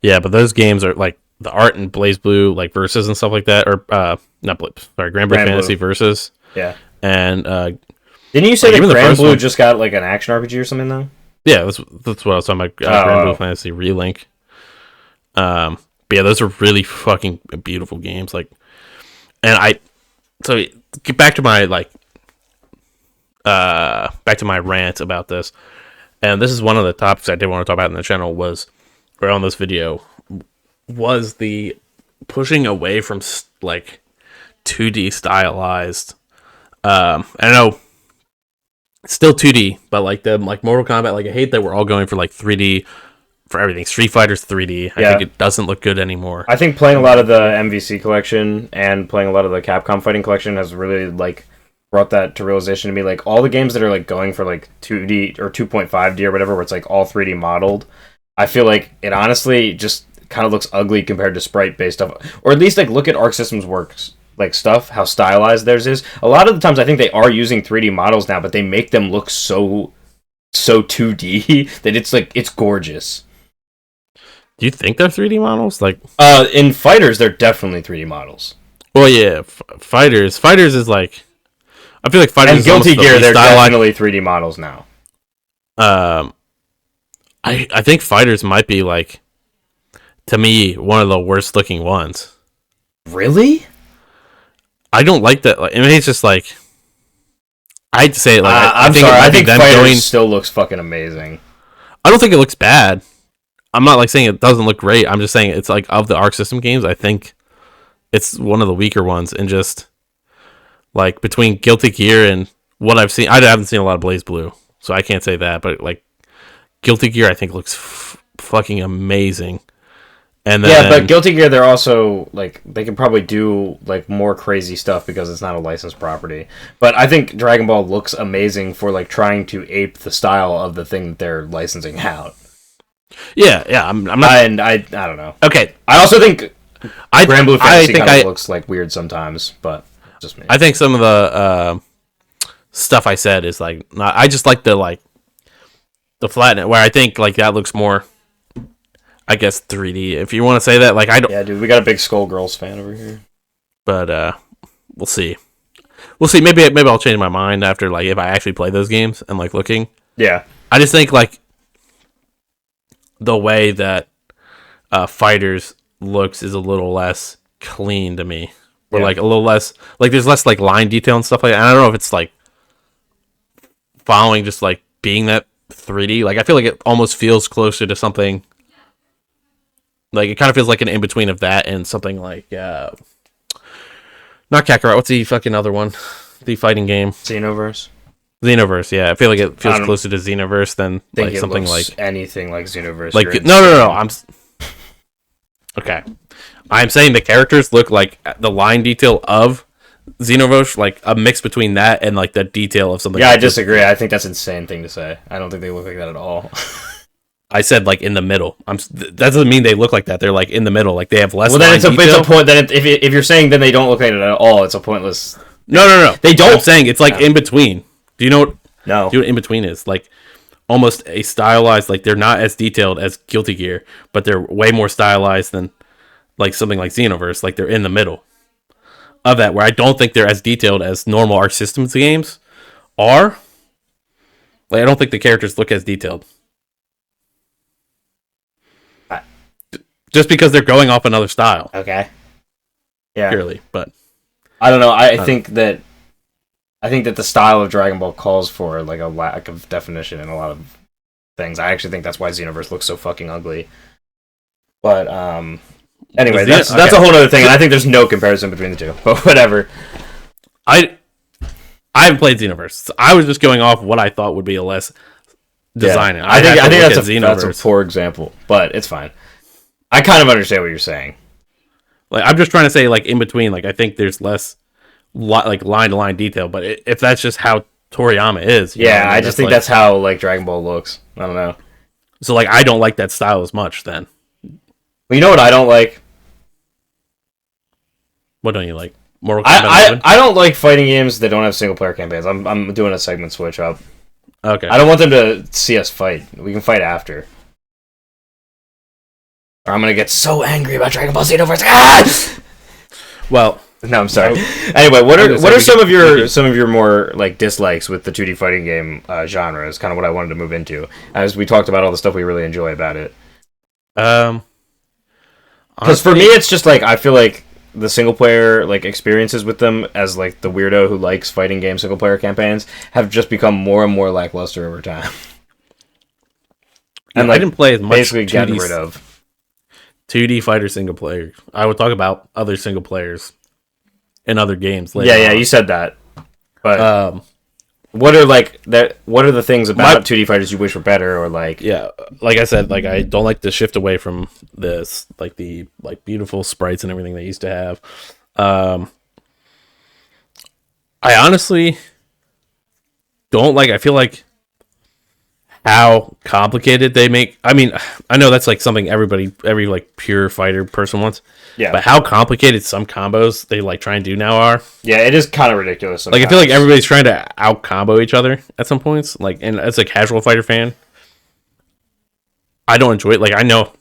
Yeah, but those games are like the art in Blaze Blue, like Versus and stuff like that, or not Blip, sorry, Grand Blue Fantasy Versus. Yeah, and didn't you say that Grand Blue just got like an action RPG or something though? Yeah, that's what I was talking about. Grand Blue Fantasy Relink. But yeah, those are really fucking beautiful games. Like, and so get back to my rant about this. And this is one of the topics I did want to talk about in the channel or on this video, was the pushing away from like 2D stylized. I know it's still 2D, but like Mortal Kombat, like I hate that we're all going for like 3D. For everything, Street Fighter's 3D. I think it doesn't look good anymore. I think playing a lot of the MVC collection and playing a lot of the Capcom fighting collection has really like brought that to realization to me. Like all the games that are like going for like 2D or 2.5D or whatever, where it's like all 3D modeled, I feel like it honestly just kind of looks ugly compared to sprite based stuff. Or at least like look at Arc Systems Works like stuff, how stylized theirs is. A lot of the times I think they are using 3D models now, but they make them look so 2D that it's gorgeous. Do you think they're 3D models? Like, in FIghterZ, they're definitely 3D models. Well, yeah, FIghterZ is like, I feel like FIghterZ and Guilty Gear, they're definitely 3D models now. I think FIghterZ might be like, to me, one of the worst looking ones. Really? I don't like that. Like, I mean, it's just like, I'd say it like, I think FIghterZ still looks fucking amazing. I don't think it looks bad. I'm not like saying it doesn't look great. I'm just saying it's like of the Arc System games, I think it's one of the weaker ones. And just like between Guilty Gear and what I've seen, I haven't seen a lot of Blaze Blue, so I can't say that. But like Guilty Gear, I think looks fucking amazing. And then, yeah, but Guilty Gear, they're also like they can probably do like more crazy stuff because it's not a licensed property. But I think Dragon Ball looks amazing for like trying to ape the style of the thing that they're licensing out. Yeah, I'm not. And I don't know. Okay, I also think Grand Blue Fantasy kind of looks like weird sometimes, but just me. I think some of the stuff I said is like not. I just like the flatness where I think like that looks more, I guess 3D. If you want to say that, like I don't. Yeah, dude, we got a big Skullgirls fan over here. But we'll see. We'll see. Maybe I'll change my mind after like if I actually play those games and like looking. Yeah. I just think like the way that FIghterZ looks is a little less clean to me. Or like a little less like there's less like line detail and stuff like that. I don't know if it's like following just like being that 3D. Like I feel like it almost feels closer to something like it kind of feels like an in between of that and something like not Kakarot. What's the fucking other one? The fighting game. Xenoverse. Xenoverse, yeah. I feel like it feels closer to Xenoverse than like something like anything like Xenoverse. Like no. Okay. I'm saying the characters look like the line detail of Xenoverse, like a mix between that and like the detail of something. Yeah, I disagree. I think that's an insane thing to say. I don't think they look like that at all. I said like in the middle. That doesn't mean they look like that. They're like in the middle. Like they have less. Well, then it's a point. Then if you're saying then they don't look like it at all, it's a pointless. No. They don't. I'm saying it's like in between. Do you know what? No. Do you know what in between is? Like almost a stylized. Like they're not as detailed as Guilty Gear, but they're way more stylized than like something like Xenoverse. Like they're in the middle of that, where I don't think they're as detailed as normal Arc Systems games are. Like I don't think the characters look as detailed. Just because they're going off another style. Okay. Yeah. Purely, but I don't know. I think that the style of Dragon Ball calls for like a lack of definition in a lot of things. I actually think that's why Xenoverse looks so fucking ugly. But anyway, that's a whole other thing, and I think there's no comparison between the two. But whatever. I haven't played Xenoverse. So I was just going off what I thought would be a less designing. I think that's a poor example, but it's fine. I kind of understand what you're saying. Like I'm just trying to say, like in between, like I think there's less like line to line detail. But if that's just how Toriyama is, I just think that's how like Dragon Ball looks. I don't know. So like I don't like that style as much. Then. Well, you know what I don't like? What don't you like? Mortal Kombat. I don't like fighting games that don't have single player campaigns. I'm doing a segment switch up. Okay. I don't want them to see us fight. We can fight after. Or I'm gonna get so angry about Dragon Ball Xenoverse. Ah! Well, no, I'm sorry. Anyway, what are some of your more like dislikes with the 2D fighting game genre? Is kind of what I wanted to move into, as we talked about all the stuff we really enjoy about it. Because for me, it's just like I feel like the single player like experiences with them as like the weirdo who likes fighting game single player campaigns have just become more and more lackluster over time. And like, I didn't play as much. Basically, getting rid of 2D fighter single player. I would talk about other single players in other games later. Yeah, you said that. But what are the things about 2D fighters you wish were better, or like? Yeah, like I said, like I don't like the shift away from this, like the beautiful sprites and everything they used to have. I honestly don't like. I feel like how complicated they make. I mean, I know that's like something every like pure fighter person wants. Yeah. But how complicated some combos they like try and do now are. Yeah, it is kind of ridiculous sometimes. Like I feel like everybody's trying to out combo each other at some points. Like, and as a casual fighter fan, I don't enjoy it. Like I know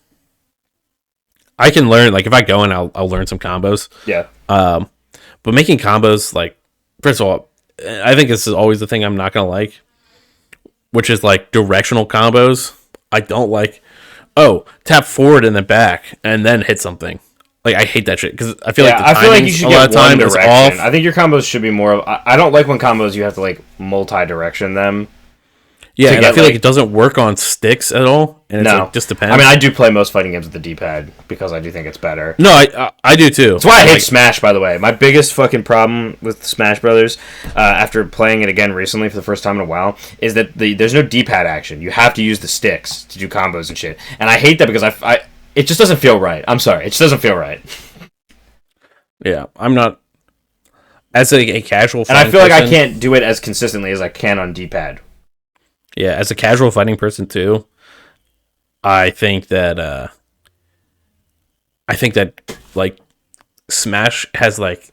I can learn. Like if I go and I'll learn some combos. Yeah. But making combos, like, first of all, I think this is always the thing I'm not gonna like, which is like directional combos. I don't like, tap forward and then back and then hit something. Like I hate that shit because I feel like the I feel like you should get one direction. Off. I think your combos should be more of. I don't like when combos you have to like multi-direction them. Yeah, and I feel like it doesn't work on sticks at all. And it's like, just depends. I mean, I do play most fighting games with the D-pad because I do think it's better. No, I do too. That's why I hate Smash, by the way. My biggest fucking problem with Smash Brothers, after playing it again recently for the first time in a while, is that there's no D-pad action. You have to use the sticks to do combos and shit. And I hate that because it just doesn't feel right. I'm sorry. It just doesn't feel right. Yeah, I'm not... As a casual fighting person... And I feel like I can't do it as consistently as I can on D-pad. Yeah, as a casual fighting person too, I think that like Smash has like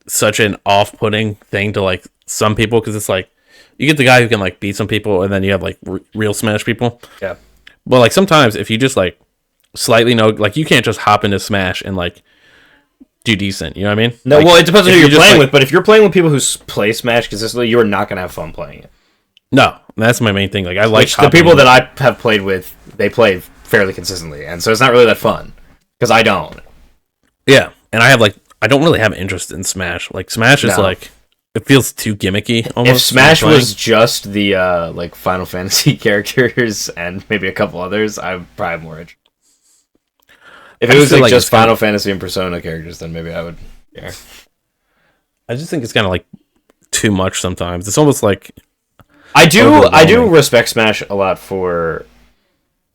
such an off-putting thing to like some people because it's like you get the guy who can like beat some people and then you have like real Smash people. Yeah. But like sometimes if you just like slightly know, like you can't just hop into Smash and like do decent. You know what I mean? No, like, well it depends on who you're playing with. But if you're playing with people who play Smash consistently, you are not gonna have fun playing it. No, that's my main thing. Like I like the people that I have played with, they play fairly consistently, and so it's not really that fun because I don't. Yeah, and I don't really have interest in Smash. Like Smash is like it feels too gimmicky. Almost. If Smash was just the like Final Fantasy characters and maybe a couple others, I'm probably more interested. If it was like just Final Fantasy and Persona characters, then maybe I would. Yeah. I just think it's kind of like too much sometimes. It's almost like. I do respect Smash a lot for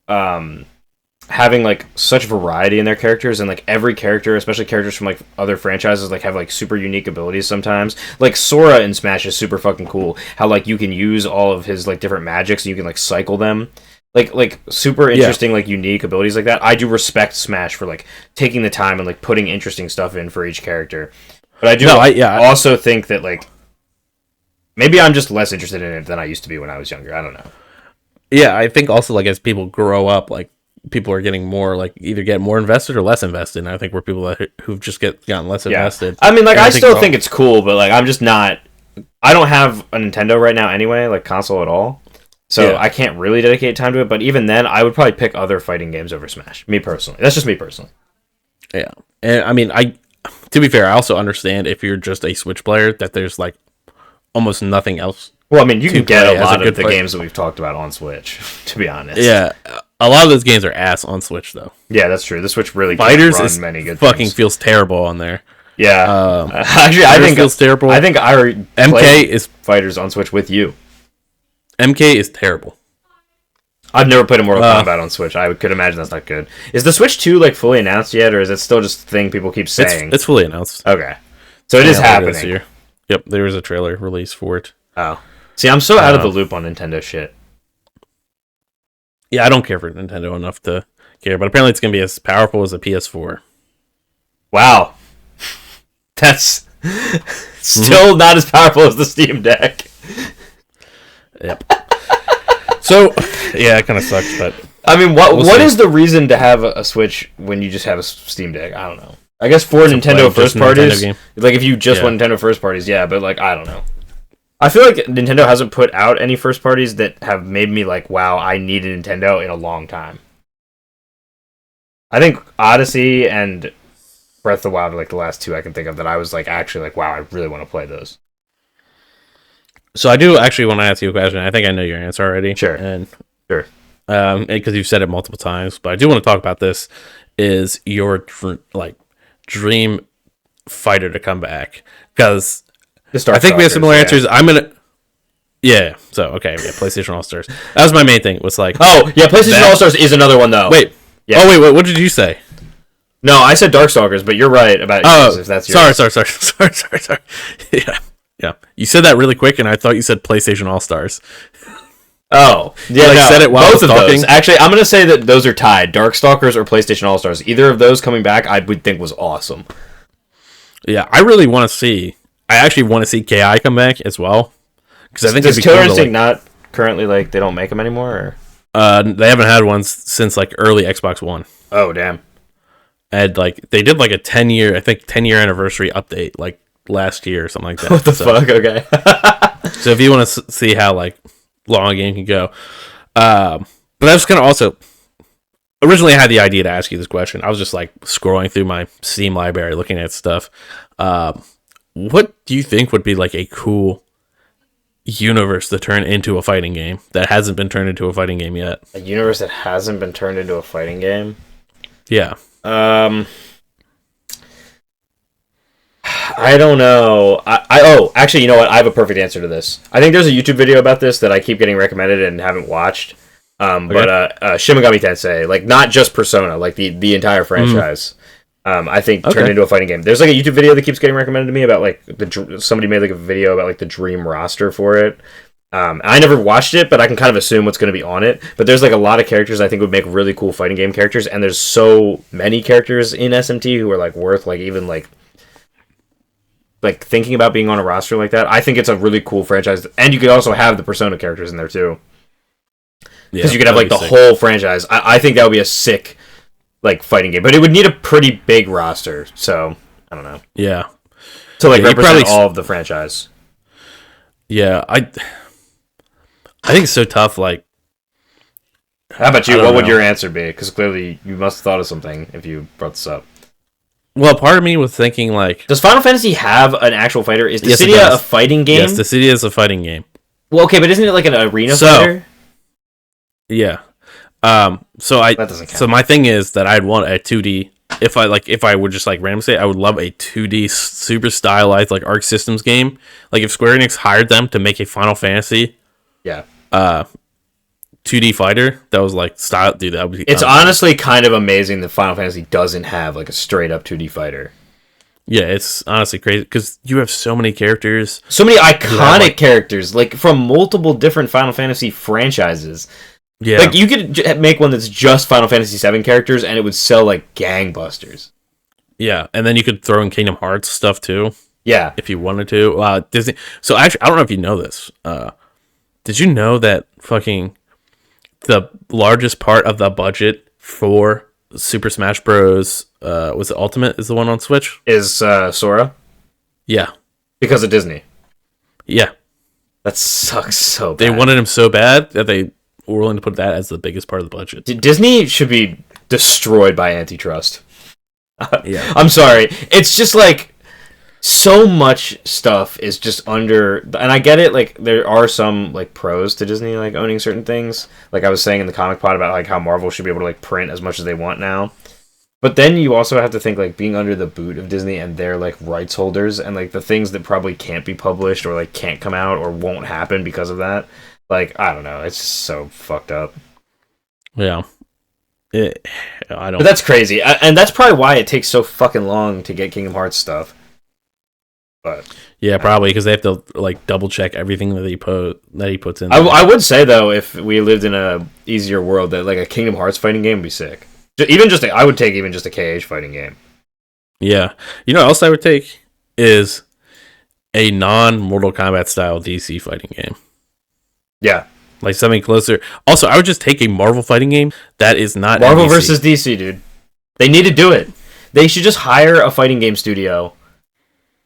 having like such variety in their characters, and like every character, especially characters from like other franchises, like have like super unique abilities sometimes. Like Sora in Smash is super fucking cool. How like you can use all of his like different magics and you can like cycle them. Like super interesting, like unique abilities like that. I do respect Smash for like taking the time and like putting interesting stuff in for each character. But I do also think that like maybe I'm just less interested in it than I used to be when I was younger. I don't know. Yeah, I think also like as people grow up, like people are getting more like either get more invested or less invested. And I think we're people who've just gotten less invested. I mean, like I still think it's cool, but like I'm just not. I don't have a Nintendo right now anyway, like console at all. So I can't really dedicate time to it, but even then, I would probably pick other fighting games over Smash. Me personally. That's just me personally. Yeah. And I mean, to be fair, I also understand if you're just a Switch player that there's like almost nothing else. Well, I mean, you can get a lot of the games that we've talked about on Switch, to be honest. Yeah. A lot of those games are ass on Switch, though. Yeah, that's true. The Switch really FIghterZ can't run many good fucking things. Feels terrible on there. Yeah. Actually, I think feels terrible. I think I MK is FIghterZ on Switch with you. MK is terrible. I've never played a Mortal Kombat on Switch. I could imagine that's not good. Is the Switch 2 like fully announced yet, or is it still just a thing people keep saying? It's fully announced. Okay, so it is happening. This year. Yep, there was a trailer release for it. Oh, see, I'm so out of the loop on Nintendo shit. Yeah, I don't care for Nintendo enough to care, but apparently it's gonna be as powerful as a PS4. Wow, that's still not as powerful as the Steam Deck. Yep. So, yeah, it kind of sucks, but I mean, what is the reason to have a Switch when you just have a Steam Deck? I don't know. I guess for Nintendo first parties, like if you just want Nintendo first parties, yeah, but like I don't know. I feel like Nintendo hasn't put out any first parties that have made me like, wow, I need a Nintendo in a long time. I think Odyssey and Breath of the Wild are like the last two I can think of that I was like actually like, wow, I really want to play those. So I do actually want to ask you a question. I think I know your answer already. Sure. Sure. Because you've said it multiple times, but I do want to talk about this. Is your dream fighter to come back? Because I think we have similar answers. I'm gonna. Yeah. So okay. Yeah. PlayStation All Stars. That was my main thing. Was like. Oh yeah. PlayStation All Stars is another one though. Wait. Yeah. Oh wait. What did you say? No, I said Darkstalkers, but you're right about yours, if that's yours. Sorry. Yeah. Yeah, you said that really quick, and I thought you said PlayStation All Stars. Oh, yeah, I said it while both of talking. Those. Actually, I'm gonna say that those are tied: Darkstalkers or PlayStation All Stars. Either of those coming back, I would think was awesome. Yeah, I really want to see. I actually want to see KI come back as well, because I think does Killer Instinct not currently like they don't make them anymore? Or? They haven't had one since like early Xbox One. Oh damn! And like they did like a 10-year anniversary update like last year or something like that. What the fuck? Okay. So if you want to see how like long a game can go, but I was kind of also originally I had the idea to ask you this question. I was just like scrolling through my Steam library looking at stuff. What do you think would be like a cool universe to turn into a fighting game that hasn't been turned into a fighting game yet? A universe that hasn't been turned into a fighting game? Yeah. I don't know. Actually, you know what? I have a perfect answer to this. I think there's a YouTube video about this that I keep getting recommended and haven't watched. But Shin Megami Tensei, like not just Persona, like the entire franchise. I think turned into a fighting game. There's like a YouTube video that keeps getting recommended to me about like somebody made like a video about like the dream roster for it. I never watched it, but I can kind of assume what's going to be on it. But there's like a lot of characters I think would make really cool fighting game characters, and there's so many characters in SMT who are like worth like even like thinking about being on a roster like that. I think it's a really cool franchise, and you could also have the Persona characters in there too, because you could have like the whole franchise. I think that would be a sick like fighting game, but it would need a pretty big roster. So I don't know. Yeah, to like represent all of the franchise. Yeah, I think it's so tough. Like, how about you? What would your answer be? Because clearly you must have thought of something if you brought this up. Well, part of me was thinking, like... Does Final Fantasy have an actual fighter? Is Dissidia a fighting game? Yes, Dissidia is a fighting game. Well, okay, but isn't it like an arena fighter? Yeah. That doesn't count. So my thing is that I'd want a 2D... If I would just, like, randomly say, I would love a 2D super stylized, like, Arc Systems game. Like, if Square Enix hired them to make a Final Fantasy Yeah. 2D fighter that was like style, dude. That would be. It's honestly kind of amazing that Final Fantasy doesn't have like a straight up 2D fighter. Yeah, it's honestly crazy because you have so many characters, so many iconic characters, like from multiple different Final Fantasy franchises. Yeah, like you could make one that's just Final Fantasy VII characters, and it would sell like gangbusters. Yeah, and then you could throw in Kingdom Hearts stuff too. Yeah, if you wanted to. Disney. So actually, I don't know if you know this. Did you know that fucking the largest part of the budget for Super Smash Bros. Was it Ultimate? Is the one on Switch? Is Sora? Yeah, because of Disney. Yeah, that sucks so bad. They wanted him so bad that they were willing to put that as the biggest part of the budget. Disney should be destroyed by antitrust. Yeah, I'm sorry. It's just like so much stuff is just under, and I get it. Like there are some like pros to Disney like owning certain things. Like I was saying in the comic pod about like how Marvel should be able to like print as much as they want now. But then you also have to think like being under the boot of Disney and their like rights holders and like the things that probably can't be published or like can't come out or won't happen because of that. Like I don't know. It's just so fucked up. Yeah. I don't. But that's crazy, and that's probably why it takes so fucking long to get Kingdom Hearts stuff. But yeah, probably because they have to like double check everything that he puts in. I would say though, if we lived in a easier world, that like a Kingdom Hearts fighting game would be sick. I would take even just a KH fighting game. Yeah, you know what else I would take is a non-Mortal Kombat style DC fighting game. Yeah. Like something closer. Also, I would just take a Marvel fighting game that is not Marvel versus DC, dude. They need to do it. They should just hire a fighting game studio.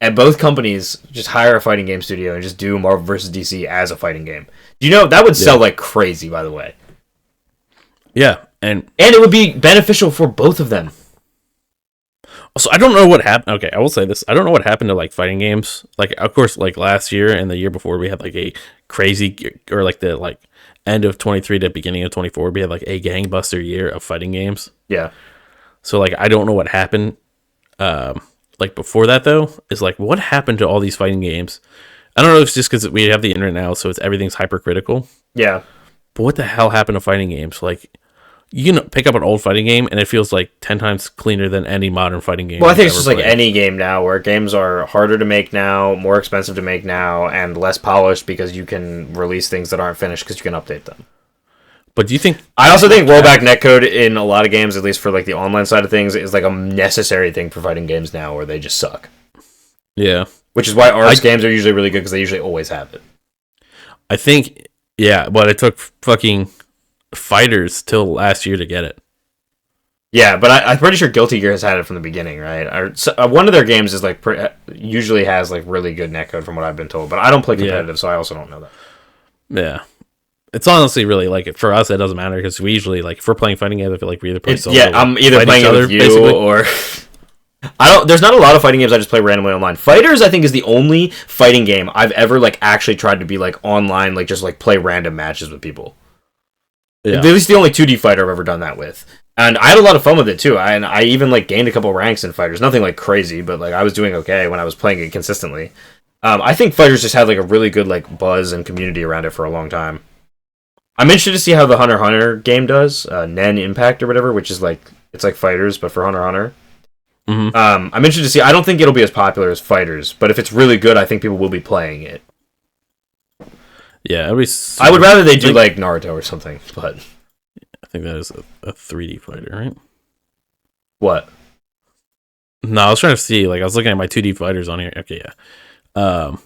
And both companies just hire a fighting game studio and just do Marvel versus DC as a fighting game. You know, that would sell like crazy, by the way. Yeah, and it would be beneficial for both of them. So I don't know what happened. Okay, I will say this. I don't know what happened to like fighting games. Like, of course, like last year and the year before, we had like a crazy, or like the like end of 23 to beginning of 24, we had like a gangbuster year of fighting games. Yeah. So like, I don't know what happened. Like before that though, is like what happened to all these fighting games? I don't know if it's just because we have the internet now, so it's everything's hypercritical. Yeah. But what the hell happened to fighting games? Like, you can pick up an old fighting game and it feels like 10 times cleaner than any modern fighting game. Well, I think it's just like any game now, where games are harder to make now, more expensive to make now, and less polished because you can release things that aren't finished because you can update them. But do you think... I also think rollback netcode in a lot of games, at least for like the online side of things, is like a necessary thing for fighting games now, where they just suck. Yeah. Which is why ARS games are usually really good, because they usually always have it. I think, yeah, but it took fucking FIghterZ till last year to get it. Yeah, but I'm pretty sure Guilty Gear has had it from the beginning, right? One of their games is like usually has like really good netcode, from what I've been told. But I don't play competitive, so I also don't know that. Yeah. It's honestly really like for us it doesn't matter, because we usually like if we're playing fighting games, I feel like we either play solo. Yeah, I'm either playing with you basically. Or there's not a lot of fighting games I just play randomly online. FIghterZ I think is the only fighting game I've ever like actually tried to be like online, like just like play random matches with people. Yeah. At least the only 2D fighter I've ever done that with. And I had a lot of fun with it too. I even like gained a couple ranks in FIghterZ. Nothing like crazy, but like I was doing okay when I was playing it consistently. I think FIghterZ just had like a really good like buzz and community around it for a long time. I'm interested to see how the Hunter x Hunter game does, Nen Impact or whatever, which is like it's like FIghterZ but for Hunter x Hunter. Mm-hmm. I'm interested to see. I don't think it'll be as popular as FIghterZ, but if it's really good, I think people will be playing it. Yeah, I would rather they do like Naruto or something, but I think that is a 3D fighter, right? What? No, I was trying to see. Like I was looking at my 2D fighters on here. Okay, yeah.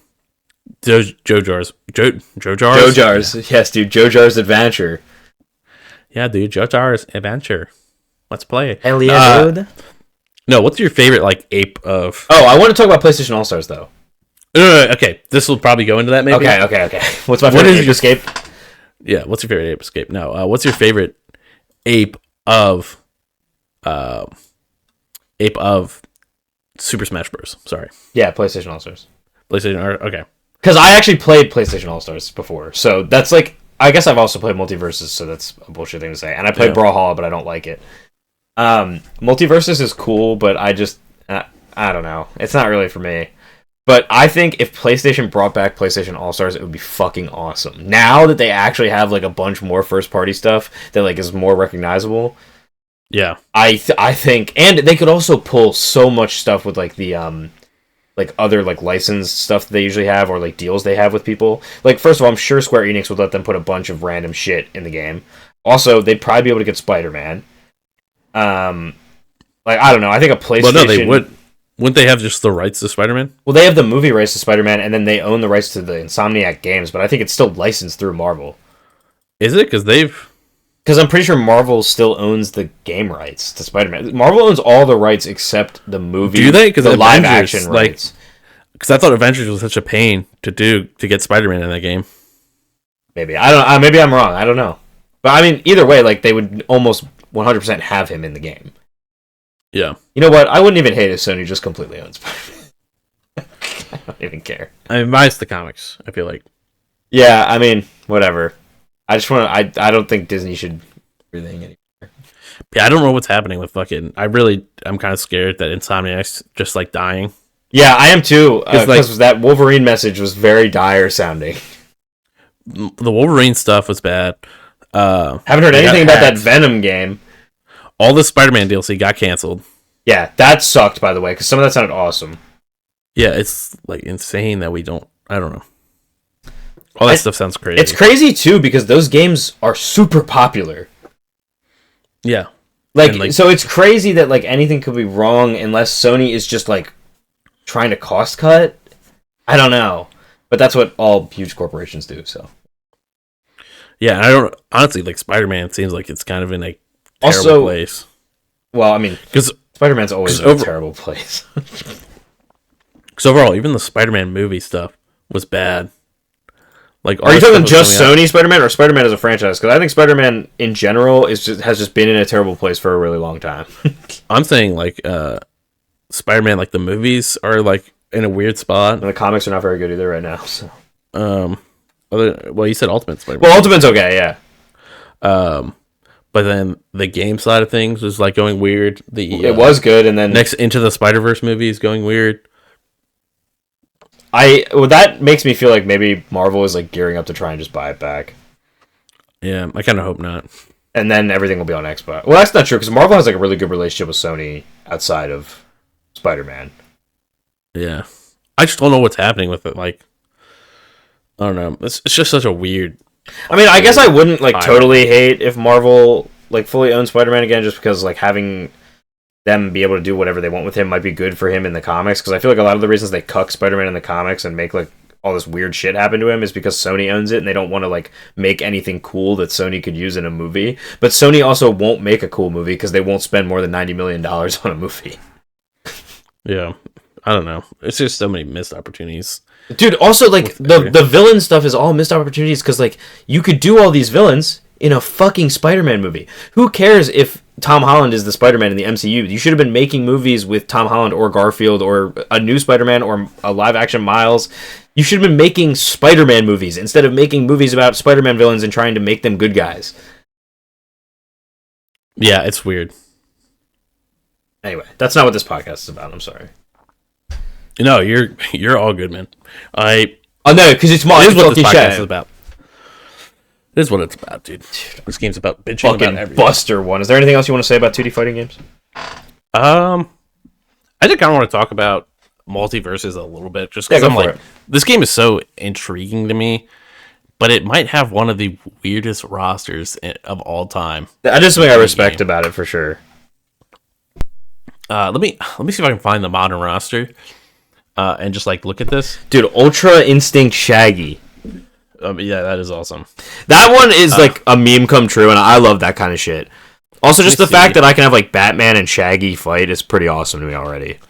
JoJo's. Yes, dude. JoJo's Adventure. Yeah, dude. JoJo's Adventure. Let's play. Hell yeah, dude. No, what's your favorite like ape of? Oh, I want to talk about PlayStation All Stars though. Okay, this will probably go into that. Maybe. Okay. What's my favorite ape escape? Yeah, what's your favorite ape escape? No, what's your favorite ape of Super Smash Bros? Sorry. Yeah, PlayStation All Stars. PlayStation. Okay. Because I actually played PlayStation All Stars before, so that's like I guess I've also played Multiverses, so that's a bullshit thing to say. And I played Brawlhalla, but I don't like it. Multiverses is cool, but I just I don't know. It's not really for me. But I think if PlayStation brought back PlayStation All-Stars, it would be fucking awesome. Now that they actually have like a bunch more first-party stuff that like is more recognizable. Yeah. I think, and they could also pull so much stuff with like the like other like licensed stuff that they usually have, or like deals they have with people. Like, first of all, I'm sure Square Enix would let them put a bunch of random shit in the game. Also, they'd probably be able to get Spider-Man. Like, I don't know. I think a PlayStation... Well, no, they would. Wouldn't they have just the rights to Spider-Man? Well, they have the movie rights to Spider-Man, and then they own the rights to the Insomniac games, but I think it's still licensed through Marvel. Is it? Because I'm pretty sure Marvel still owns the game rights to Spider-Man. Marvel owns all the rights except the movie. Do they? Because the live-action rights. Because I thought Avengers was such a pain to get Spider-Man in that game. Maybe. I don't. Maybe I'm wrong. I don't know. But, I mean, either way, like, they would almost 100% have him in the game. Yeah. You know what? I wouldn't even hate if Sony just completely owns Spider-Man. I don't even care. I mean, minus the comics, I feel like. Yeah, I mean, whatever. I just want to... I don't think Disney should do everything anymore. Yeah, I don't know what's happening with fucking... I'm kind of scared that Insomniac's just, like, dying. Yeah, I am too. Because that Wolverine message was very dire sounding. The Wolverine stuff was bad. Haven't heard anything about that Venom game. All the Spider-Man DLC got canceled. Yeah, that sucked, by the way, because some of that sounded awesome. Yeah, it's like insane that we don't... I don't know. All that stuff sounds crazy. It's crazy, too, because those games are super popular. Yeah. Like, so it's crazy that, like, anything could be wrong unless Sony is just, like, trying to cost cut. I don't know. But that's what all huge corporations do, so... Yeah, I don't... Honestly, like, Spider-Man seems like it's kind of in a terrible place. Well, I mean, because Spider-Man's always in a terrible place. Because overall, even the Spider-Man movie stuff was bad. Like, are you talking just Sony Spider-Man or Spider-Man as a franchise? Because I think Spider-Man in general has just been in a terrible place for a really long time. I'm saying, like, Spider-Man, like, the movies are, like, in a weird spot. And the comics are not very good either right now, so... Well, you said Ultimate Spider-Man. Well, Ultimate's okay, yeah. But then the game side of things was like going weird. It was good, and then next Into the Spider-Verse movie is going weird. That makes me feel like maybe Marvel is like gearing up to try and just buy it back. Yeah, I kind of hope not. And then everything will be on Xbox. Well, that's not true because Marvel has like a really good relationship with Sony outside of Spider-Man. Yeah, I just don't know what's happening with it. Like, I don't know. It's just such a weird. I mean, I guess I wouldn't like totally hate if Marvel like fully owned Spider-Man again, just because like having them be able to do whatever they want with him might be good for him in the comics. Because I feel like a lot of the reasons they cuck Spider-Man in the comics and make like all this weird shit happen to him is because Sony owns it and they don't want to like make anything cool that Sony could use in a movie. But Sony also won't make a cool movie because they won't spend more than $90 million on a movie. Yeah, I don't know. It's just so many missed opportunities. Dude, also, like, the villain stuff is all missed opportunities, because, like, you could do all these villains in a fucking Spider-Man movie. Who cares if Tom Holland is the Spider-Man in the MCU? You should have been making movies with Tom Holland or Garfield or a new Spider-Man or a live-action Miles. You should have been making Spider-Man movies instead of making movies about Spider-Man villains and trying to make them good guys. Yeah, it's weird. Anyway, that's not what this podcast is about. I'm sorry. No, you're all good, man. No, because it's my. This is what this podcast is about. This is what it's about, dude. This game's about bitching fucking about everything. Buster one. Is there anything else you want to say about 2D fighting games? I just kind of want to talk about Multiverses a little bit, just because I'm like, this game is so intriguing to me, but it might have one of the weirdest rosters of all time. That is something I respect about it for sure. Let me see if I can find the modern roster. And just like look at this, dude. Ultra Instinct Shaggy. Yeah, that is awesome. That one is like a meme come true, and I love that kind of shit. Also, just the fact that I can have like Batman and Shaggy fight is pretty awesome to me already.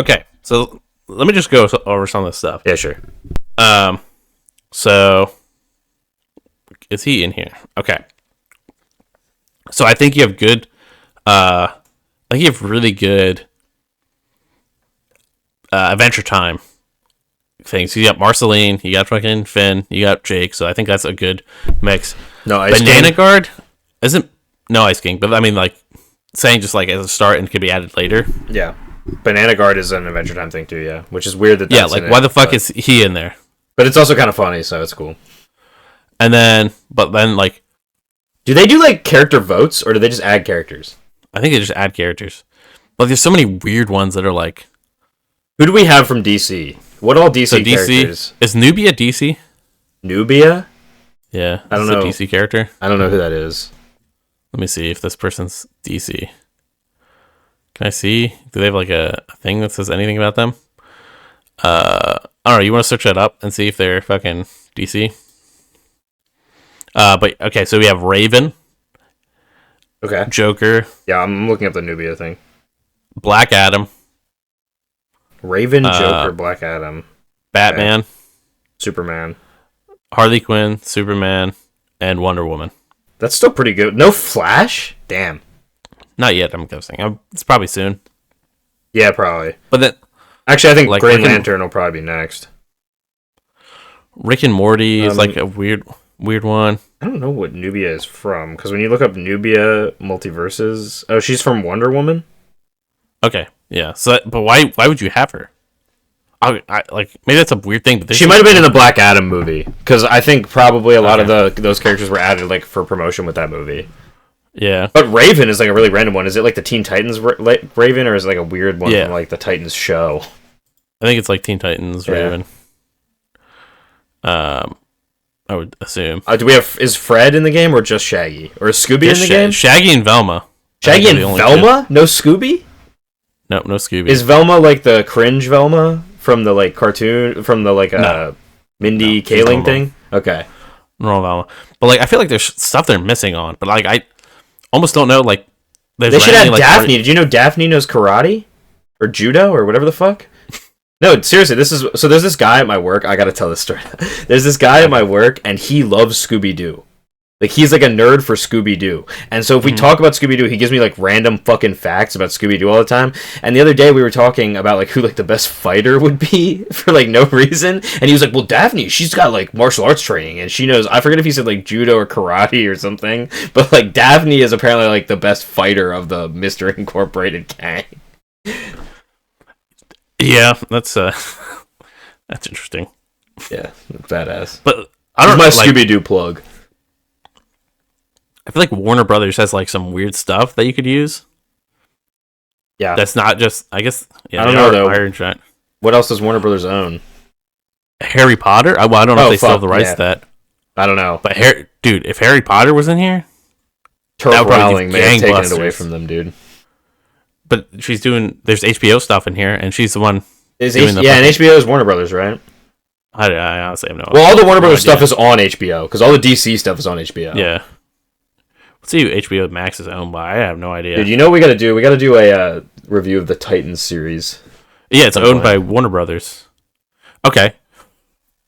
Okay, so let me just go over some of this stuff. Yeah, sure. So is he in here? Okay. So I think you have good. I think you have really good. Adventure Time things. So you got Marceline, you got fucking Finn, you got Jake. So I think that's a good mix. No Ice Banana King. Guard isn't no Ice King, but I mean like saying just like as a start and could be added later. Yeah. Banana Guard is an Adventure Time thing too, yeah. Which is weird that's like why the fuck is he in there? But it's also kind of funny, so it's cool. And then, like, do they do like character votes or do they just add characters? I think they just add characters. But there's so many weird ones that are like, who do we have from DC? What all DC characters? Is Nubia DC? Nubia? Yeah, I don't know. A DC character. I don't know who that is. Let me see if this person's DC. Can I see? Do they have like a thing that says anything about them? I don't know. You want to search that up and see if they're fucking DC? But okay, so we have Raven. Okay. Joker. Yeah, I'm looking up the Nubia thing. Black Adam. Raven, Joker, Black Adam. Batman. Okay. Superman. Harley Quinn, Superman, and Wonder Woman. That's still pretty good. No Flash? Damn. Not yet, I'm guessing. It's probably soon. Yeah, probably. But then, actually, I think like Green Lantern will probably be next. Rick and Morty is like a weird one. I don't know what Nubia is from, because when you look up Nubia Multiverses... Oh, she's from Wonder Woman? Okay, yeah. So, but why would you have her? I like, maybe that's a weird thing. But she might have been in the Black Adam movie, because I think probably a lot of those characters were added like for promotion with that movie. Yeah. But Raven is like a really random one. Is it like the Teen Titans Raven, or is it like a weird one from like the Titans show? I think it's like Teen Titans Raven. I would assume. Do we have... Is Fred in the game, or just Shaggy? Or is Scooby in the game? Shaggy and Velma. Shaggy and Velma? No Scooby? Nope, no Scooby. Is Velma like the cringe Velma from the like cartoon, from the like Mindy Kaling thing? Okay. No Velma. But like, I feel like there's stuff they're missing on. But like, I almost don't know. Like, they should have Daphne. Did you know Daphne knows karate or judo or whatever the fuck? No, seriously. There's this guy at my work. I gotta tell this story. There's this guy at my work, and he loves Scooby Doo. Like, he's like a nerd for Scooby-Doo. And so if we talk about Scooby-Doo, he gives me like random fucking facts about Scooby-Doo all the time. And the other day we were talking about like who like the best fighter would be for like no reason. And he was like, well, Daphne, she's got like martial arts training and she knows, I forget if he said like judo or karate or something. But like Daphne is apparently like the best fighter of the Mr. Incorporated gang. Yeah, that's interesting. Yeah, badass. But I don't know, my like, Scooby-Doo plug. I feel like Warner Brothers has like some weird stuff that you could use. Yeah, that's not just. I guess. Yeah, I don't know though. What else does Warner Brothers own? Harry Potter. I don't know if they still have the rights to that. I don't know. But dude, if Harry Potter was in here, Turf Rowling may have taken it away from them, dude. But she's doing. There's HBO stuff in here, and she's the one. And HBO is Warner Brothers, right? I honestly have no. Well, all the Warner Brothers stuff is on HBO because all the DC stuff is on HBO. Yeah. Let's see who HBO Max is owned by. I have no idea. Dude, you know what we got to do? We got to do a review of the Titans series. Yeah, it's owned by Warner Brothers. Okay.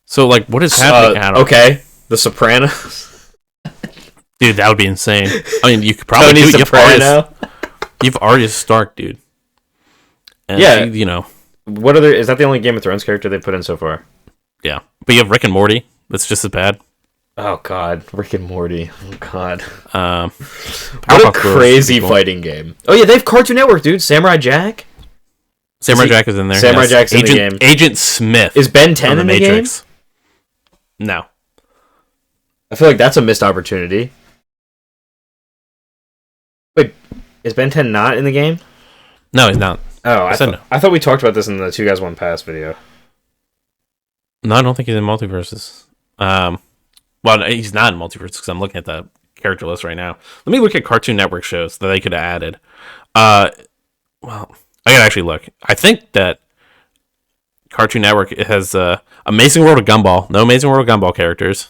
So, like, what is happening, Adam? Okay. The Sopranos. Dude, that would be insane. I mean, you could probably do it. You have Arya Stark, dude. And yeah. You know. What other... Is that the only Game of Thrones character they've put in so far? Yeah. But you have Rick and Morty. That's just as bad. Oh god, Rick and Morty. Oh god. What a crazy fighting game. Oh yeah, they have Cartoon Network, dude. Samurai Jack. Samurai Jack is in there. Samurai Jack's in the game. Agent Smith. Is Ben 10 in the Matrix game? No. I feel like that's a missed opportunity. Wait, is Ben 10 not in the game? No, he's not. Oh, I thought we talked about this in the 2 Guys 1 Pass video. No, I don't think he's in Multiverses. Well, he's not in Multiverse because I'm looking at the character list right now. Let me look at Cartoon Network shows that they could have added. Well, I gotta actually look. I think that Cartoon Network has Amazing World of Gumball. No Amazing World of Gumball characters.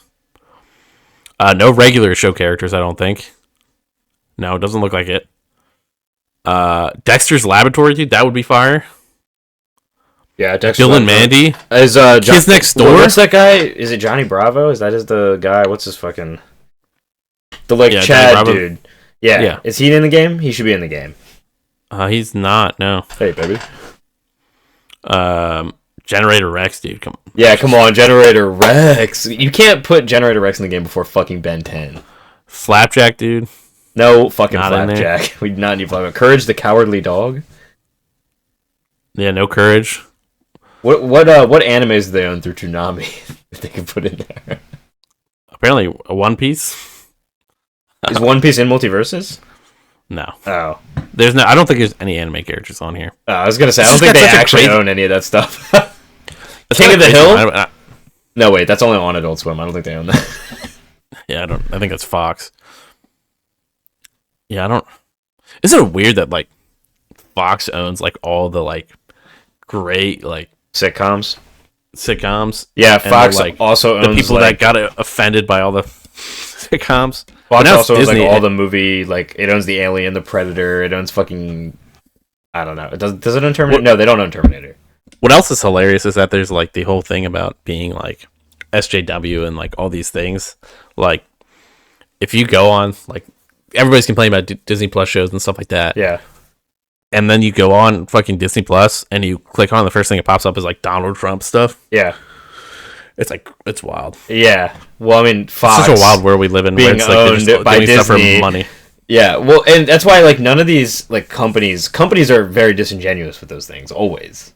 No regular show characters, I don't think. No, it doesn't look like it. Dexter's Laboratory, dude, that would be fire. Yeah, Dexter. Bill and Mandy. Is Kids Next Door? What's that guy? Is it Johnny Bravo? Is the guy? What's his fucking... The Chad dude. Yeah. Is he in the game? He should be in the game. He's not, no. Hey, baby. Generator Rex, dude. Come on. Yeah, come on, Generator Rex. You can't put Generator Rex in the game before fucking Ben 10. Flapjack, dude. No fucking not Flapjack. We do not need Flapjack. Courage the Cowardly Dog. Yeah, no courage. What animes do they own through Toonami that they can put in there? Apparently, One Piece. Is One Piece in Multiverses? No. Oh. There's no. I don't think there's any anime characters on here. I was gonna say I don't think they actually own any of that stuff. King of the Hill? No, wait, that's only on Adult Swim. I don't think they own that. Yeah, I think that's Fox. Yeah, I don't. Isn't it weird that like Fox owns like all the like great like sitcoms? Yeah, Fox like also owns the people like, that got offended by all the sitcoms. Fox also owns like all the movie, like it owns the Alien, the Predator. It owns fucking. I don't know. It does it own Terminator? No, they don't own Terminator. What else is hilarious is that there's like the whole thing about being like SJW and like all these things. Like if you go on, like everybody's complaining about Disney Plus shows and stuff like that. Yeah. And then you go on fucking Disney Plus and you click on the first thing that pops up is like Donald Trump stuff. Yeah. It's like it's wild. Yeah. Well, I mean, Fox. It's such a wild world we live in. Being where it's owned like by Disney. Stuff for money. Yeah. Well, and that's why like none of these like companies are very disingenuous with those things always.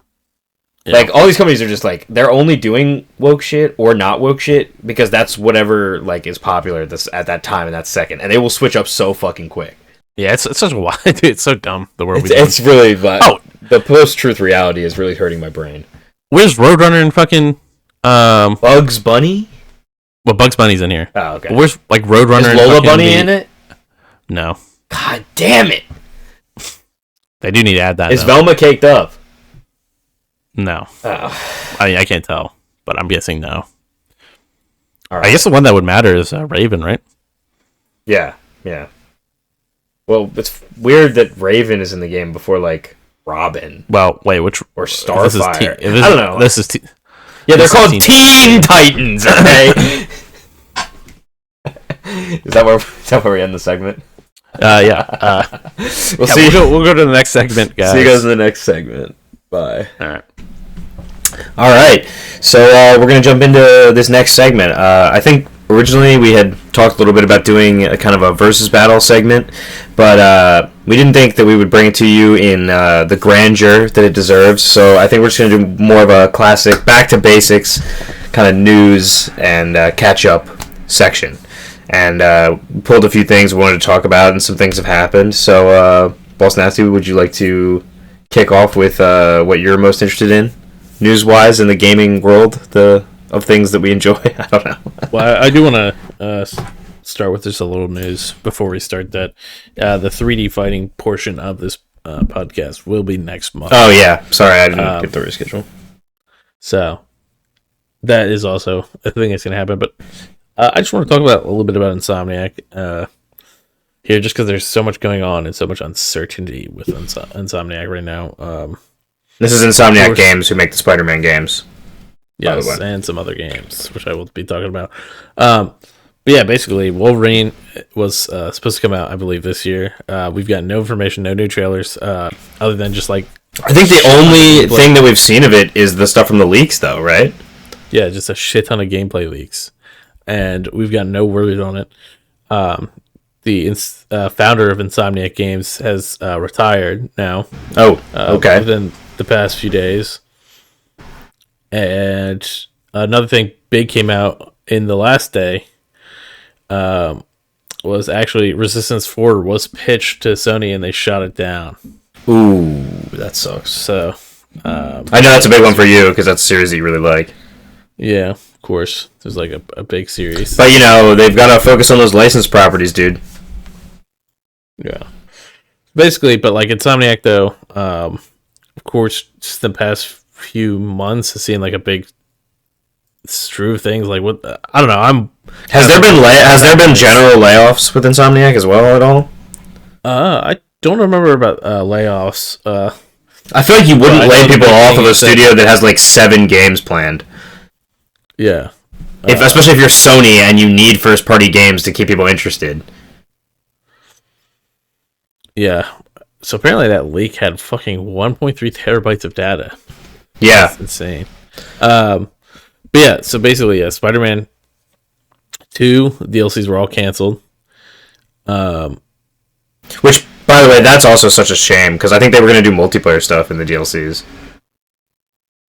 Yeah. Like all these companies are just like they're only doing woke shit or not woke shit because that's whatever like is popular at that time in that second, and they will switch up so fucking quick. Yeah, it's such a wild. Dude, it's so dumb the world we live in. It's really the post-truth reality is really hurting my brain. Where's Roadrunner and fucking Bugs Bunny? Well, Bugs Bunny's in here. Oh, okay. But where's like Roadrunner? Is Lola Bunny in it? No. God damn it! They do need to add that. Is Velma caked up? No. Oh. I mean, I can't tell, but I'm guessing no. All right. I guess the one that would matter is Raven, right? Yeah. Well, it's weird that Raven is in the game before like Robin. Well, wait, which or Starfire? I don't know. This is yeah, they're called Teen Titans. Okay. Is that where we end the segment? Yeah. We'll see. We'll go to the next segment, guys. See you guys in the next segment. Bye. All right. So we're gonna jump into this next segment. I think originally we had talked a little bit about doing a kind of a versus battle segment, but we didn't think that we would bring it to you in the grandeur that it deserves. So I think we're just gonna do more of a classic, back to basics, kind of news and catch up section. And pulled a few things we wanted to talk about, and some things have happened. So, Boss Nasty, would you like to kick off with what you're most interested in, news-wise, in the gaming world of things that we enjoy? I don't know. Well, I do want to start with just a little news before we start that. The 3D fighting portion of this podcast will be next month. Oh, yeah. Sorry, I didn't get the reschedule. So, that is also a thing that's going to happen, but I just want to talk about a little bit about Insomniac here, just because there's so much going on and so much uncertainty with Insomniac right now. This is Insomniac Games, who make the Spider-Man games. Yes, and some other games, which I will be talking about. But yeah, basically, Wolverine was supposed to come out, I believe, this year. We've got no information, no new trailers, other than just like... I think the only thing that we've seen of it is the stuff from the leaks, though, right? Yeah, just a shit ton of gameplay leaks. And we've got no word on it. The founder of Insomniac Games has retired now. Oh, okay. Within the past few days. And another thing big came out in the last day was actually Resistance 4 was pitched to Sony and they shot it down. Ooh, that sucks. So I know that's a big one for you because that's a series that you really like. Yeah. Of course, there's like a big series. But, you know, they've got to focus on those licensed properties, dude. Yeah. Basically, but like Insomniac, though, of course, just the past few months has seen like a big strew of things. Like, what? I don't know. Has there been general layoffs with Insomniac as well at all? I don't remember about layoffs. I feel like you wouldn't lay people off of a studio that has like 7 games planned. Yeah. Especially if you're Sony and you need first-party games to keep people interested. Yeah. So apparently that leak had fucking 1.3 terabytes of data. Yeah. That's insane. But yeah, so basically, yeah, Spider-Man 2 DLCs were all canceled. Which, by the way, that's also such a shame, because I think they were going to do multiplayer stuff in the DLCs.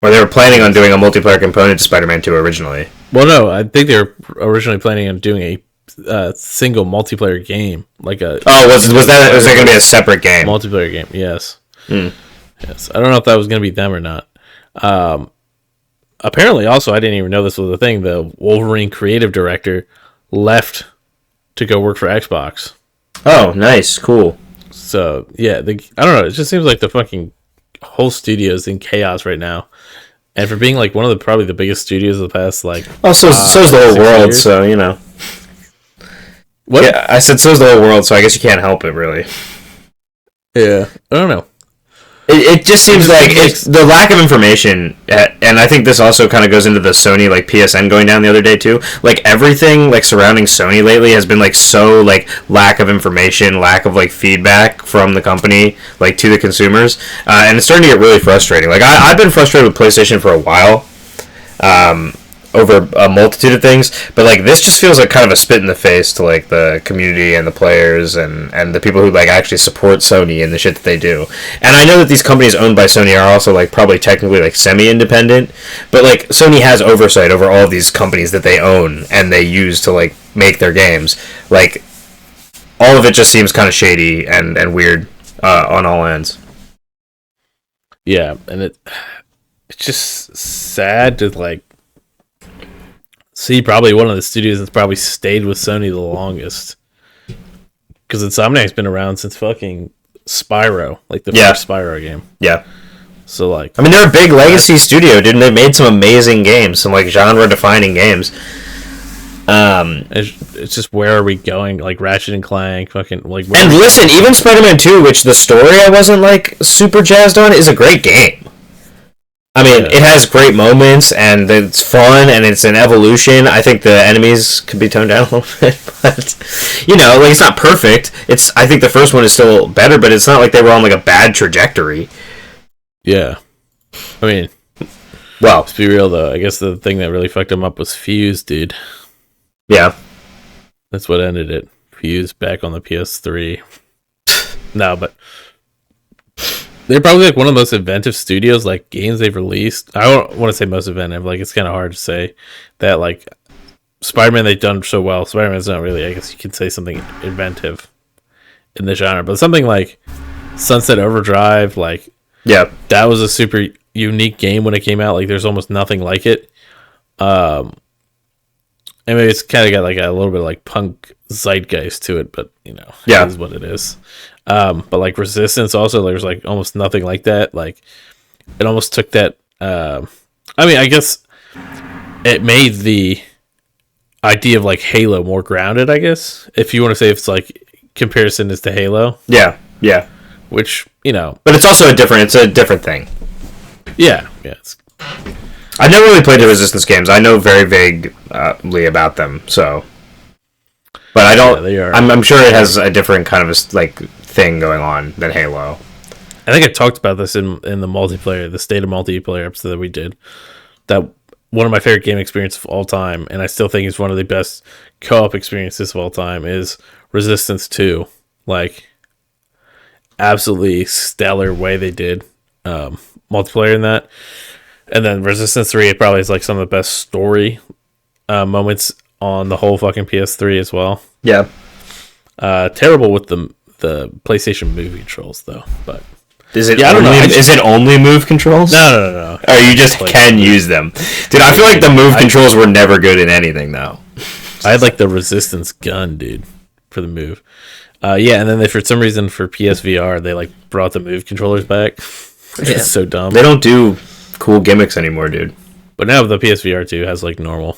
Or they were planning on doing a multiplayer component to Spider-Man 2 originally. Well, no, I think they were originally planning on doing a single multiplayer game, like a. Oh, was that going to be a separate game? Multiplayer game, yes. Yes, I don't know if that was going to be them or not. Apparently, also, I didn't even know this was a thing. The Wolverine creative director left to go work for Xbox. Oh, nice, cool. So yeah, I don't know. It just seems like the fucking whole studio is in chaos right now. And for being like one of the probably the biggest studios of the past, like so's the whole world, years. So you know. What? Yeah, I said so's the whole world, so I guess you can't help it, really. Yeah, I don't know. It just seems like it's the lack of information, and I think this also kind of goes into the Sony like PSN going down the other day too. Like everything like surrounding Sony lately has been like so like lack of information, lack of like feedback from the company like to the consumers, and it's starting to get really frustrating. Like I've been frustrated with PlayStation for a while. Over a multitude of things, but like this just feels like kind of a spit in the face to like the community and the players and the people who like actually support Sony and the shit that they do. And I know that these companies owned by Sony are also like probably technically like semi-independent, but like Sony has oversight over all of these companies that they own and they use to like make their games. Like all of it just seems kind of shady and weird on all ends. Yeah, and it's just sad to like see probably one of the studios that's probably stayed with Sony the longest. Because Insomniac's been around since fucking Spyro, like the first Spyro game. Yeah. So like, I mean, they're a big legacy studio, dude. And they made some amazing games, some like genre-defining games. It's just where are we going? Like Ratchet and Clank, fucking like. And listen, even Spider-Man 2, which the story I wasn't like super jazzed on, is a great game. I mean, it has great moments, and it's fun, and it's an evolution. I think the enemies could be toned down a little bit, but, you know, like, it's not perfect. I think the first one is still better, but it's not like they were on, like, a bad trajectory. Yeah. I mean, well, let's be real, though. I guess the thing that really fucked them up was Fuse, dude. Yeah. That's what ended it. Fuse back on the PS3. No, but they're probably like one of the most inventive studios, like games they've released. I don't want to say most inventive, like it's kind of hard to say that. Like Spider-Man, they've done so well. Spider-Man's not really, I guess you can say something inventive in the genre, but something like Sunset Overdrive, like that was a super unique game when it came out. Like there's almost nothing like it. And maybe it's kind of got like a little bit of like punk zeitgeist to it, but you know, it is what it is. But like Resistance also, there's like almost nothing like that. Like it almost took that. I mean, I guess it made the idea of like Halo more grounded. I guess if you want to say it's like comparison is to Halo. Yeah. Which you know, but it's also a different thing. Yeah. I've never really played the Resistance games. I know very vaguely about them. So, but I don't. Yeah, I'm sure it has a different kind of like thing going on than Halo. I think I talked about this in the multiplayer, the State of Multiplayer episode that we did. That one of my favorite game experiences of all time, and I still think it's one of the best co-op experiences of all time, is Resistance 2. Like, absolutely stellar way they did multiplayer in that. And then Resistance 3, it probably is like some of the best story moments on the whole fucking PS3 as well. Yeah. Terrible with the PlayStation Move controls though, but is it is it only Move controls? No. Or you just can use them. Dude, I feel like the Move controls were never good in anything though. I had like the Resistance gun, dude, for the Move. Yeah, and then for some reason for PSVR they like brought the Move controllers back. It's so dumb. They don't do cool gimmicks anymore, dude. But now the PSVR 2 has like normal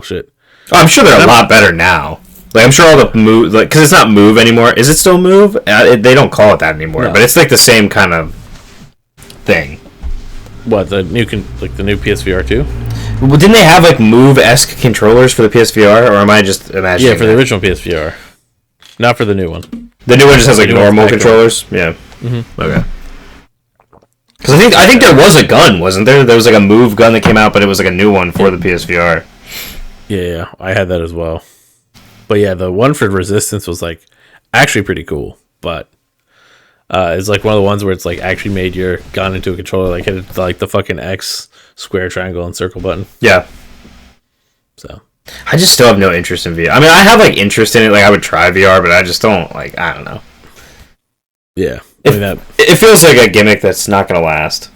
shit. Oh, I'm sure they're a lot better now. Like I'm sure all the Move, like, because it's not Move anymore. Is it still Move? They don't call it that anymore. No. But it's like the same kind of thing. What, the new PSVR 2? Well, didn't they have like Move-esque controllers for the PSVR, or am I just imagining? Yeah, for the original PSVR, not for the new one. The new one just has like normal controllers. Yeah. Mm-hmm. Okay. Because I think there was a gun, wasn't there? There was like a Move gun that came out, but it was like a new one for the PSVR. Yeah, I had that as well. But yeah, the one for Resistance was like actually pretty cool. But It's like one of the ones where it's like actually made your gun into a controller, like hit like the fucking X, square, triangle, and circle button. Yeah. So I just still have no interest in VR. I mean, I have like interest in it. Like I would try VR, but I just don't like. I don't know. Yeah, it feels like a gimmick that's not gonna last.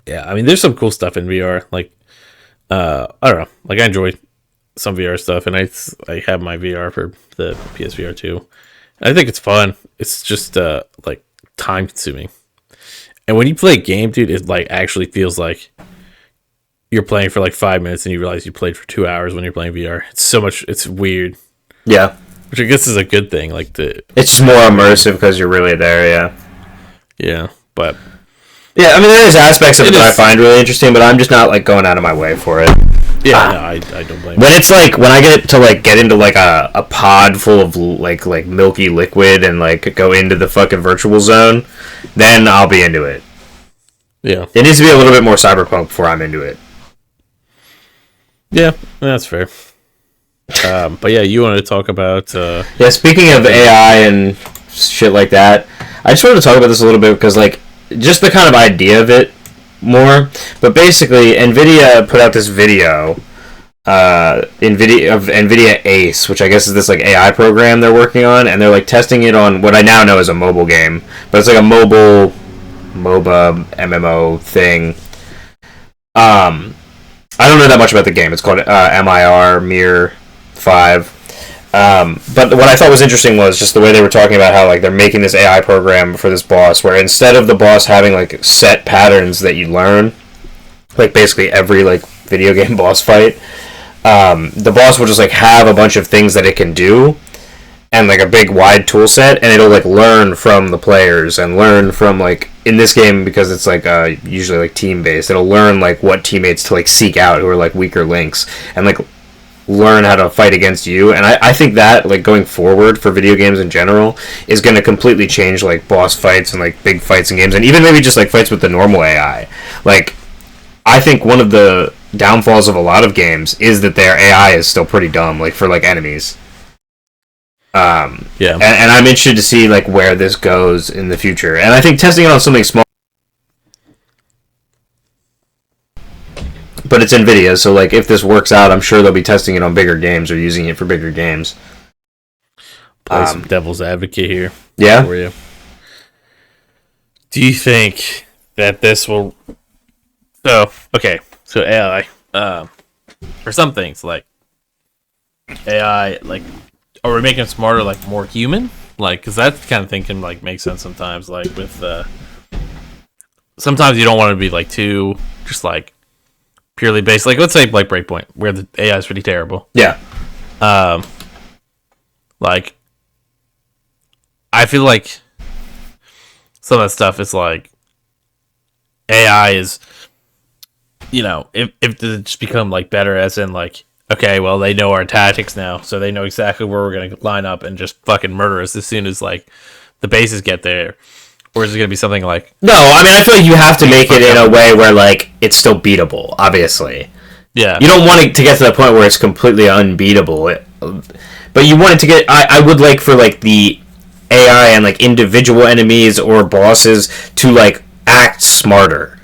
Yeah, I mean, there's some cool stuff in VR. Like, I don't know. Like, I enjoy some VR stuff, and I have my VR for the PSVR 2. I think it's fun. It's just like time consuming. And when you play a game, dude, it like actually feels like you're playing for like 5 minutes, and you realize you played for 2 hours when you're playing VR. It's so much. It's weird. Yeah. Which I guess is a good thing. Like it's just more immersive because you're really there. Yeah. Yeah, but yeah, I mean, there's aspects of it that I find really interesting, but I'm just not like going out of my way for it. Yeah, no, I don't blame. When it's like when I get into like a pod full of like milky liquid and like go into the fucking virtual zone, then I'll be into it. Yeah, it needs to be a little bit more cyberpunk before I'm into it. Yeah, that's fair. But yeah, you wanted to talk about yeah. Speaking of AI and shit like that, I just wanted to talk about this a little bit because like just the kind of idea of it more. But basically, NVIDIA put out this video, NVIDIA Ace, which I guess is this like AI program they're working on, and they're like testing it on what I now know is a mobile game, but it's like a MOBA MMO thing. I don't know that much about the game. It's called Mir 5. But what I thought was interesting was just the way they were talking about how like they're making this AI program for this boss, where instead of the boss having like set patterns that you learn, like basically every like video game boss fight, the boss will just like have a bunch of things that it can do, and like a big wide tool set, and it'll like learn from the players and learn from like in this game because it's like usually like team based. It'll learn like what teammates to like seek out who are like weaker links and like learn how to fight against you. And I think that like going forward for video games in general is going to completely change like boss fights and like big fights in games, and even maybe just like fights with the normal AI. Like I think one of the downfalls of a lot of games is that their AI is still pretty dumb, like for like enemies. Yeah, and I'm interested to see like where this goes in the future. And I think testing it on something small, but it's NVIDIA, so like if this works out, I'm sure they'll be testing it on bigger games or using it for bigger games. Play some devil's advocate here. Yeah. For you. Do you think that this will? So AI, for some things like AI, like. Are we making it smarter, like more human? Like, because that kind of thing can like make sense sometimes. Like with, sometimes you don't want to be like too just like purely based. Like let's say like Breakpoint, where the AI is pretty terrible. Yeah. Like I feel like some of that stuff is like AI is, if it just become like better, as in like. Okay, well, they know our tactics now, so they know exactly where we're going to line up and just fucking murder us as soon as, like, the bases get there. Or is it going to be something like... No, I mean, I feel like you have to make it in a way where, like, it's still beatable, obviously. Yeah. You don't want it to get to the point where it's completely unbeatable. But you want it to get... I would like for, like, the AI and, like, individual enemies or bosses to, like, act smarter.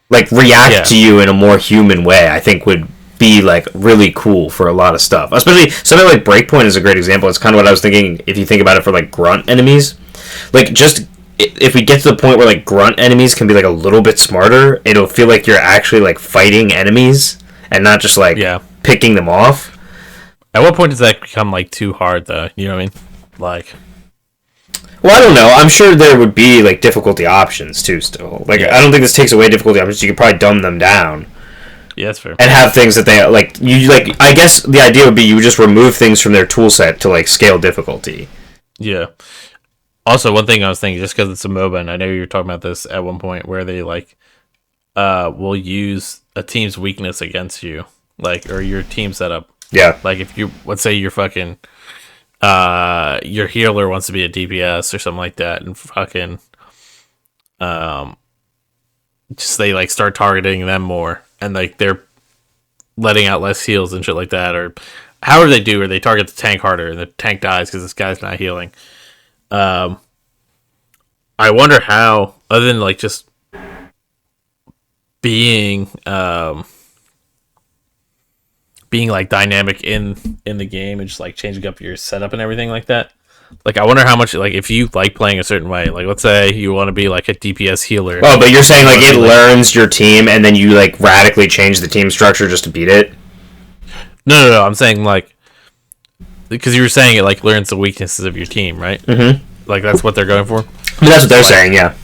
Like, react to you in a more human way, I think would... be like really cool for a lot of stuff, especially something like Breakpoint is a great example. It's kind of what I was thinking if you think about it for like grunt enemies. Like just if we get to the point where like grunt enemies can be like a little bit smarter, it'll feel like you're actually like fighting enemies and not just like picking them off. At what point does that become like too hard though? You know what I mean? Like, well, I don't know. I'm sure there would be like difficulty options too still. Like I don't think this takes away difficulty options. You could probably dumb them down. Yeah, that's fair. And have things that they like. You like. I guess the idea would be you would just remove things from their tool set to like scale difficulty. Yeah. Also, one thing I was thinking, just because it's a MOBA, and I know you were talking about this at one point, where they like will use a team's weakness against you, like or your team setup. Yeah. Like if you, let's say you're fucking your healer wants to be a DPS or something like that, and fucking just they like start targeting them more. And like they're letting out less heals and shit like that, or however they do, or they target the tank harder and the tank dies because this guy's not healing. I wonder how, other than like just being like dynamic in the game and just like changing up your setup and everything like that. Like, I wonder how much, like, if you like playing a certain way, like, let's say you want to be like a DPS healer. Oh, but you're saying like it learns your team and then you like radically change the team structure just to beat it? No. I'm saying like, because you were saying it like learns the weaknesses of your team, right? Mm-hmm. Like, that's what they're going for. I mean, that's what they're saying, yeah.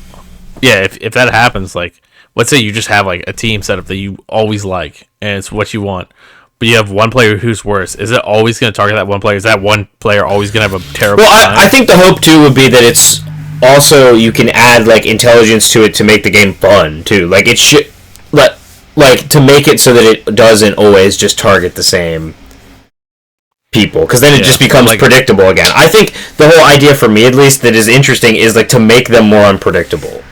Yeah, if that happens, like, let's say you just have like a team setup that you always like and it's what you want. But you have one player who's worse. Is it always going to target that one player? Is that one player always going to have a terrible time? I think the hope, too, would be that it's also, you can add, like, intelligence to it to make the game fun, too. Like, it should, like, to make it so that it doesn't always just target the same people. Because then it just becomes like, predictable again. I think the whole idea, for me at least, that is interesting is, like, to make them more unpredictable.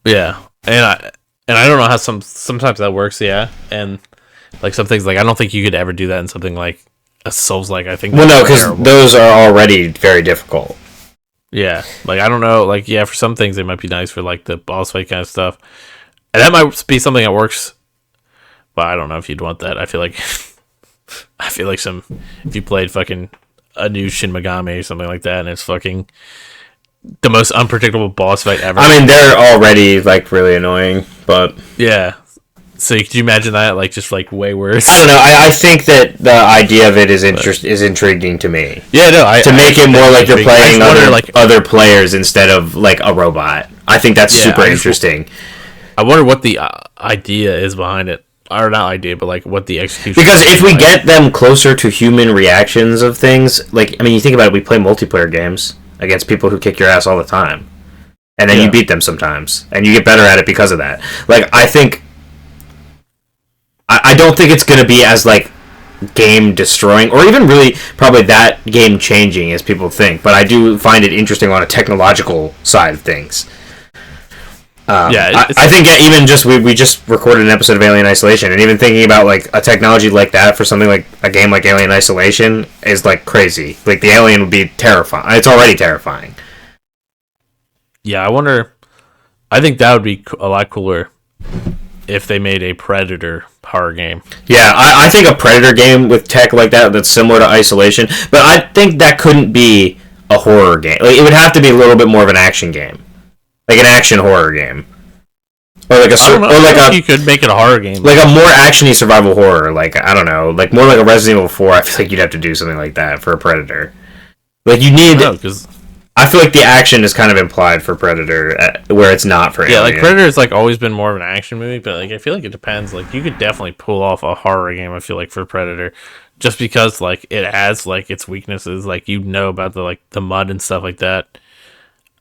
Yeah. And I don't know how sometimes that works, yeah. And... like, some things, like, I don't think you could ever do that in something like a Souls-like, I think. Well, no, because those are already very difficult. Yeah. Like, I don't know. Like, yeah, for some things, it might be nice for, like, the boss fight kind of stuff. And that might be something that works. But I don't know if you'd want that. I feel like... if you played fucking a new Shin Megami or something like that, and it's fucking the most unpredictable boss fight ever. I mean, they're already, like, really annoying, but... yeah. So could you imagine that, like, just, like, way worse? I don't know. I think that the idea of it is intriguing to me. Yeah, no. To make it more like you're playing other players instead of, like, a robot. I think that's super interesting. I wonder what the idea is behind it. Or not idea, but, like, what the execution Because if we get them closer to human reactions of things, like, I mean, you think about it, we play multiplayer games against people who kick your ass all the time. And then you beat them sometimes. And you get better at it because of that. Like, I don't think it's going to be as, like, game-destroying, or even really probably that game-changing as people think, but I do find it interesting on a technological side of things. I think even just, we just recorded an episode of Alien Isolation, and even thinking about, like, a technology like that for something like a game like Alien Isolation is, like, crazy. Like, the alien would be terrifying. It's already terrifying. Yeah, I think that would be a lot cooler if they made a Predator horror game. Yeah, I think a Predator game with tech like that that's similar to Isolation, but I think that couldn't be a horror game. Like, it would have to be a little bit more of an action game. Like an action horror game. Or like you could make it a horror game. Like a more actiony survival horror, like, I don't know, like more like a Resident Evil 4. I feel like you'd have to do something like that for a Predator. Like, you need... I feel like the action is kind of implied for Predator, where it's not for Alien. Yeah, like Predator's like always been more of an action movie, but like I feel like it depends. Like, you could definitely pull off a horror game, I feel like, for Predator, just because like it has like its weaknesses, like, you know, about the mud and stuff like that.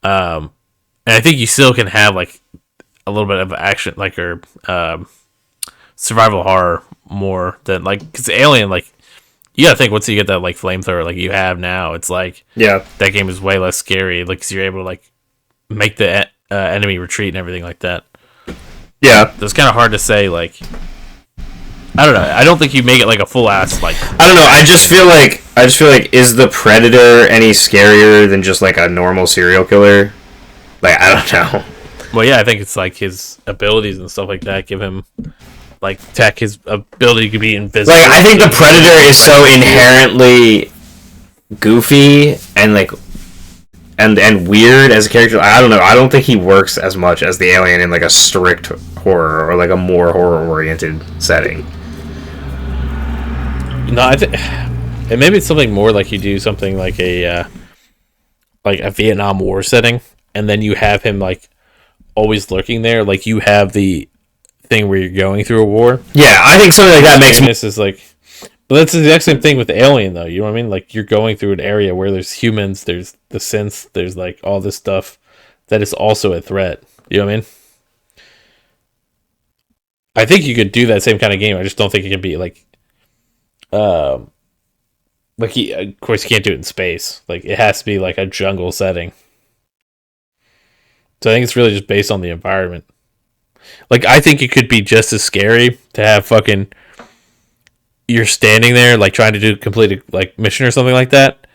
And I think you still can have like a little bit of action, like, or survival horror more than, like, because Alien, like, you gotta think, once you get that, like, flamethrower like you have now, it's like, yeah, that game is way less scary, like, because you're able to, like, make the enemy retreat and everything like that. Yeah. So it's kind of hard to say, like, I don't know. I don't think you make it, like, a full-ass, like... I don't know. I just feel like, is the Predator any scarier than just, like, a normal serial killer? Like, I don't know. Well, yeah, I think it's, like, his abilities and stuff like that give him... like, tech, his ability to be invisible. Like, I think the Predator is so inherently goofy and, like, and weird as a character. I don't know. I don't think he works as much as the alien in, like, a strict horror or, like, a more horror-oriented setting. No, I think... and maybe it's something more like you do something like a Vietnam War setting, and then you have him, like, always lurking there. Like, you have the thing where you're going through a war. Yeah, I think something like that makes this is like, but that's the exact same thing with Alien, though. You know what I mean? Like, you're going through an area where there's humans, there's the synths, there's like all this stuff that is also a threat. You know what I mean? I think you could do that same kind of game. I just don't think it can be like, of course, you can't do it in space. Like, it has to be like a jungle setting. So I think it's really just based on the environment. Like, I think it could be just as scary to have fucking... you're standing there, like, trying to complete a, like, mission or something like that,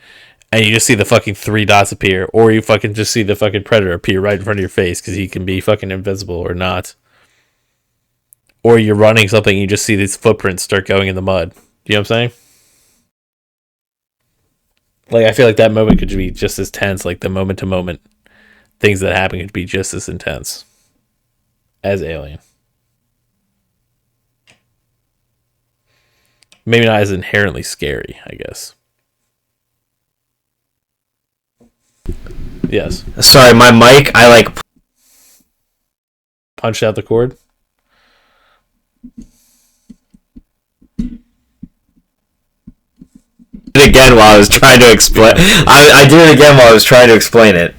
and you just see the fucking 3 dots appear, or you fucking just see the fucking predator appear right in front of your face because he can be fucking invisible or not. Or you're running something and you just see these footprints start going in the mud. You know what I'm saying? Like, I feel like that moment could be just as tense. Like, the moment-to-moment things that happen could be just as intense as Alien. Maybe not as inherently scary, I guess. Yes. Sorry, my mic, I like... punched out the cord? It again while I was trying to explain... I did it again while I was trying to explain it.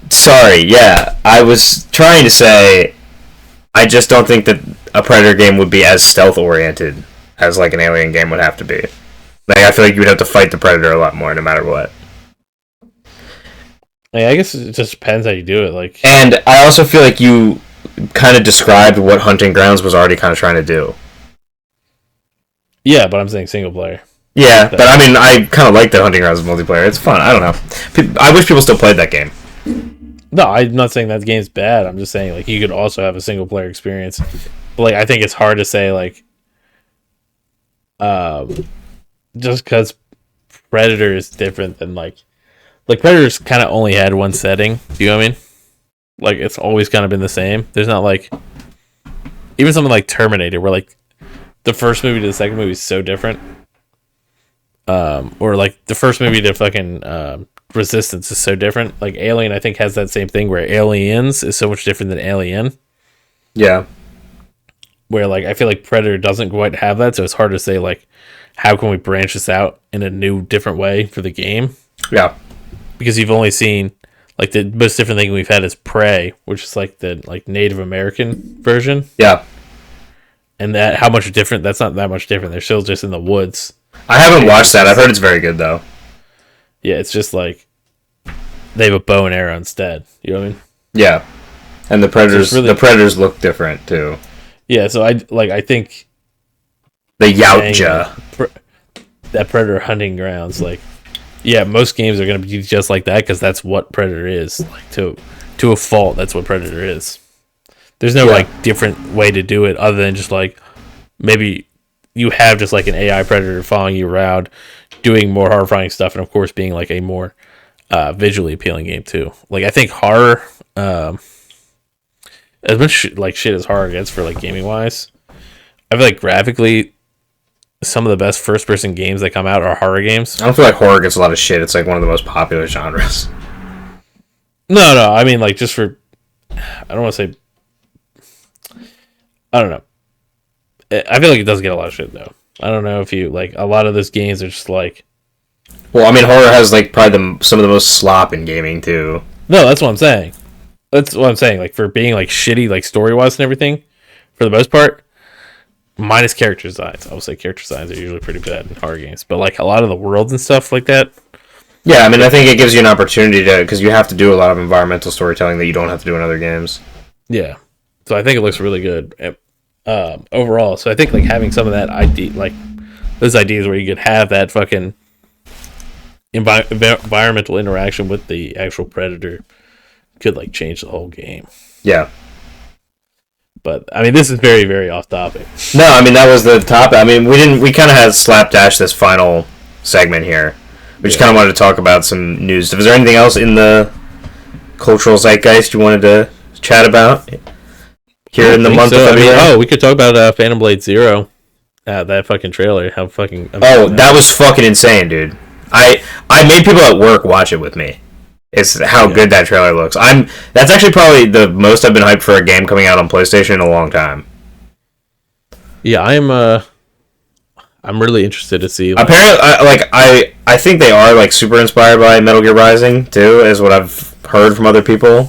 Sorry, yeah. I was trying to say... I just don't think that a Predator game would be as stealth-oriented as, like, an Alien game would have to be. Like, I feel like you would have to fight the Predator a lot more, no matter what. Yeah, I guess it just depends how you do it. Like, and I also feel like you kind of described what Hunting Grounds was already kind of trying to do. Yeah, but I'm saying single player. Yeah, but I mean, I kind of like that Hunting Grounds multiplayer. It's fun. I don't know. I wish people still played that game. No, I'm not saying that game's bad. I'm just saying, like, you could also have a single player experience. But, like, I think it's hard to say, like, just because Predator is different than, like Predator's kind of only had one setting. Do you know what I mean? Like, it's always kind of been the same. There's not, like, even something like Terminator, where, like, the first movie to the second movie is so different. Or, like, the first movie to fucking Resistance is so different. Like, Alien, I think, has that same thing where Aliens is so much different than Alien. Yeah. Where, like, I feel like Predator doesn't quite have that, so it's hard to say, like, how can we branch this out in a new, different way for the game? Yeah. Because you've only seen, like, the most different thing we've had is Prey, which is, like, the, like, Native American version. Yeah. And that, how much different? That's not that much different. They're still just in the woods. I haven't watched that. I've heard it's very good, though. Yeah, it's just, like, they have a bow and arrow instead. You know what I mean? Yeah. And the Predators, really, the Predators look different, too. Yeah, so I think... The Yautja. That Predator Hunting Grounds, like... Yeah, most games are going to be just like that, because that's what Predator is. Like, to a fault, that's what Predator is. There's no, like, different way to do it other than just, like, maybe you have just, like, an AI Predator following you around, doing more horrifying stuff, and, of course, being, like, a more visually appealing game, too. Like, I think horror... as much shit as horror gets for, like, gaming-wise, I feel like graphically... some of the best first-person games that come out are horror games. I don't feel like horror gets a lot of shit. It's, like, one of the most popular genres. No, I mean, like, just for... I don't want to say... I don't know. I feel like it does get a lot of shit, though. I don't know if you... Like, a lot of those games are just, like... Well, I mean, horror has, like, probably some of the most slop in gaming, too. No, that's what I'm saying. That's what I'm saying. Like, for being, like, shitty, like, story-wise and everything, for the most part... Minus character designs. I would say character designs are usually pretty bad in horror games. But, like, a lot of the worlds and stuff like that... Yeah, I mean, I think it gives you an opportunity to... Because you have to do a lot of environmental storytelling that you don't have to do in other games. Yeah. So I think it looks really good overall. So I think, like, having some of that idea... Like, those ideas where you could have that fucking... environmental interaction with the actual Predator could, like, change the whole game. Yeah. But I mean, this is very, very off topic. No, I mean that was the topic. I mean, we kind of had slapdash this final segment here. We just kind of wanted to talk about some news. Was there anything else in the cultural zeitgeist you wanted to chat about here in the month of February? We could talk about Phantom Blade Zero. That fucking trailer. How fucking that was fucking insane, dude. I made people at work watch it with me. It's how good that trailer looks. That's actually probably the most I've been hyped for a game coming out on PlayStation in a long time. Yeah, I'm really interested to see. Apparently, I think they are like super inspired by Metal Gear Rising too, is what I've heard from other people,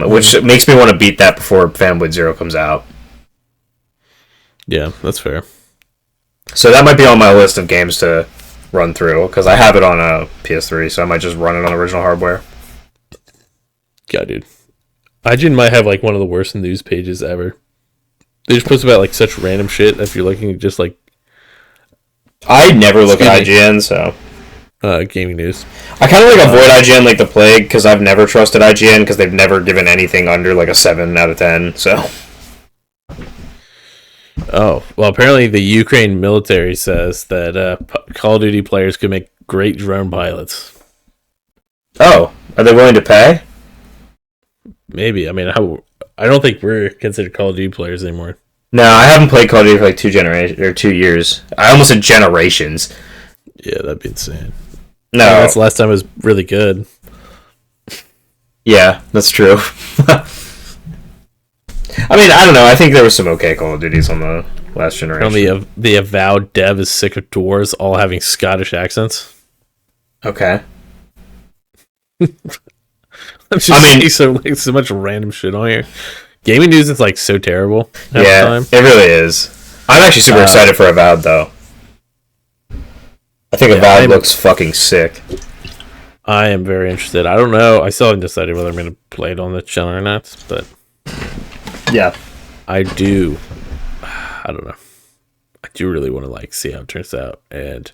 which makes me want to beat that before Phantom Blade Zero comes out. Yeah, that's fair. So that might be on my list of games to run through, because I have it on a PS3, so I might just run it on original hardware. God, dude. IGN might have, like, one of the worst news pages ever. They just post about, like, such random shit. If you're looking at just, like, I never look at IGN, so gaming news. I kind of like avoid IGN like the plague because I've never trusted IGN because they've never given anything under like a 7 out of 10. So. Oh well, apparently the Ukraine military says that Call of Duty players could make great drone pilots. Oh, are they willing to pay? Maybe. I mean, I don't think we're considered Call of Duty players anymore. No, I haven't played Call of Duty for like 2 years. I almost said generations. Yeah, that'd be insane. No, that's the last time it was really good. Yeah, that's true. I mean, I don't know. I think there was some okay Call of Duties on the last generation. The avowed dev is sick of doors all having Scottish accents. Okay. So much random shit on here. Gaming news is like so terrible. Yeah, it really is. I'm actually super excited for Avowed though. I think Avowed looks fucking sick. I am very interested. I don't know. I still haven't decided whether I'm going to play it on the channel or not, but yeah, I do. I don't know. I do really want to see how it turns out, and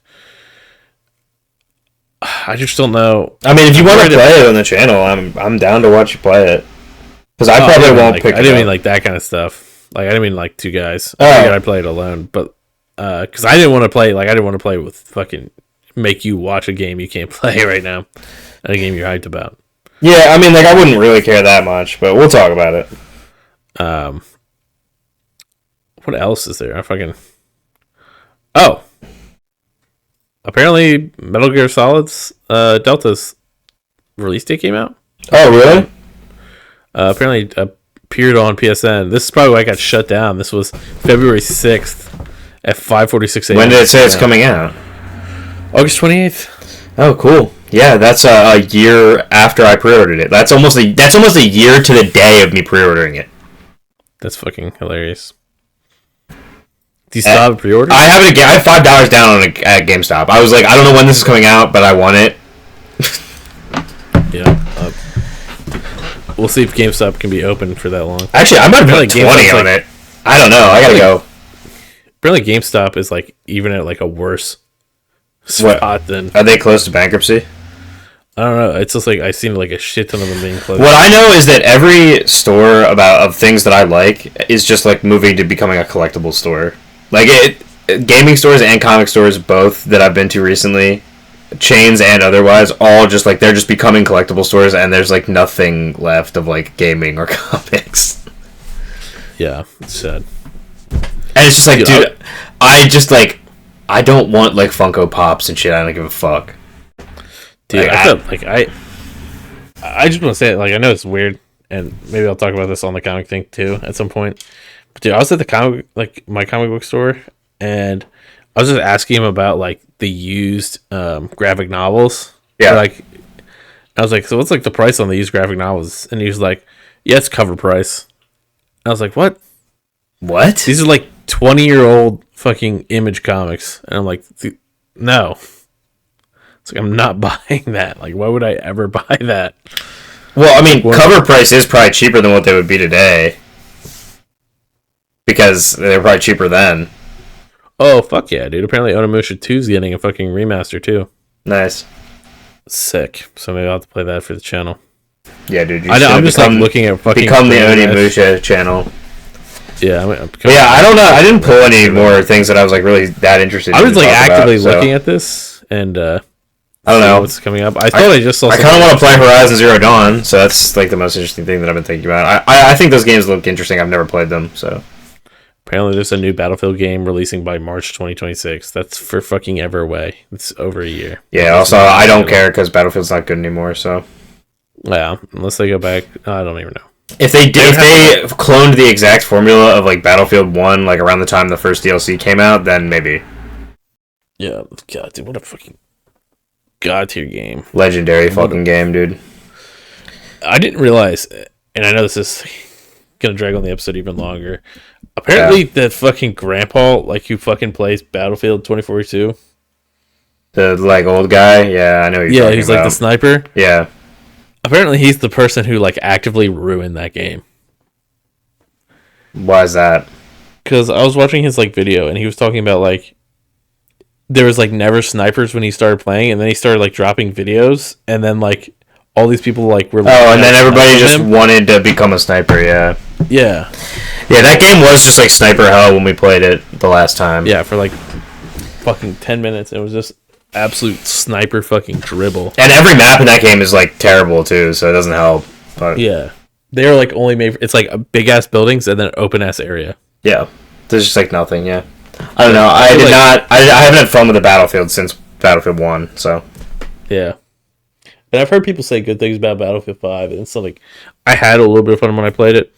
I just don't know. I mean, if you want to play it on the channel, I'm down to watch you play it. Because I probably won't pick it up. I didn't mean like that kind of stuff. Like I didn't mean like 2 guys. I played alone, but because I didn't want to play. Like I didn't want to play with fucking make you watch a game you can't play right now, and a game you're hyped about. Yeah, I mean, like I wouldn't really care that much, but we'll talk about it. What else is there? Apparently Metal Gear Solid's Delta's release date came out. Oh, really? Apparently appeared on PSN. This is probably why I got shut down. This was February 6th at 5:46 a.m. When did it say it's coming out? August 28th. Oh, cool. Yeah, that's a year after I pre-ordered it. That's almost a year to the day of me pre-ordering it. That's fucking hilarious. Do you still have a pre-order? I have it again. I have $5 down at GameStop. I was like, I don't know when this is coming out, but I want it. Yeah. We'll see if GameStop can be open for that long. Actually, I might have put 20 on it. I don't know. I gotta go. Apparently, GameStop is even at a worse spot than. Are they close to bankruptcy? I don't know. It's just I seen a shit ton of them being closed. What I know is that every store of things that I like is just moving to becoming a collectible store. Gaming stores and comic stores, both that I've been to recently, chains and otherwise, all just they're just becoming collectible stores, and there's nothing left of gaming or comics. Yeah, it's sad. And it's just dude, I don't want Funko Pops and shit. I don't give a fuck. Dude, I just want to say it. I know it's weird, and maybe I'll talk about this on the comic thing too at some point. But dude, I was at the my comic book store, and I was just asking him about the used graphic novels. Yeah. I was like, so what's the price on the used graphic novels? And he was like, yeah, it's cover price. And I was like, what? What? These are 20-year-old fucking Image comics, and I'm like, no. It's I'm not buying that. Why would I ever buy that? Well, I mean, cover price is probably cheaper than what they would be today. Because they're probably cheaper then. Oh, fuck yeah, dude. Apparently Onimusha 2's getting a fucking remaster, too. Nice. Sick. So maybe I'll have to play that for the channel. Yeah, dude. I'm just looking at fucking... Become the Onimusha channel. Yeah, I don't know. I didn't pull any more things that I was really that interested in. I was actively looking at this, and I don't know what's coming up. I thought I just saw. I kind of want to play Horizon Zero Dawn, so that's the most interesting thing that I've been thinking about. I think those games look interesting. I've never played them, so. Apparently, there's a new Battlefield game releasing by March 2026. That's for fucking ever away. It's over a year. Yeah. Also, I don't care because Battlefield's not good anymore. So. Yeah, unless they go back, I don't even know. If they cloned the exact formula of Battlefield 1 around the time the first DLC came out, then maybe. Yeah, God, dude, what a fucking god tier game. Legendary fucking game, dude. I didn't realize, and I know this is gonna drag on the episode even longer. Apparently, the fucking grandpa, who fucking plays Battlefield 2042. The old guy, yeah, I know. Yeah, he's the sniper. Yeah. Apparently, he's the person who actively ruined that game. Why is that? Because I was watching his video, and he was talking about there was like never snipers when he started playing, and then he started like dropping videos, and then like all these people like were. And then everybody just wanted to become a sniper. Yeah. Yeah. Yeah, that game was just like sniper hell when we played it the last time. Yeah, for like fucking 10 minutes, it was just absolute sniper fucking dribble. And every map in that game is like terrible too, so it doesn't help. But yeah, they are like only made. It's like a big ass buildings and then an open ass area. Yeah, there's just like nothing. Yeah, I don't know. I haven't had fun with the Battlefield since Battlefield 1. So yeah, and I've heard people say good things about Battlefield 5, and so like I had a little bit of fun when I played it,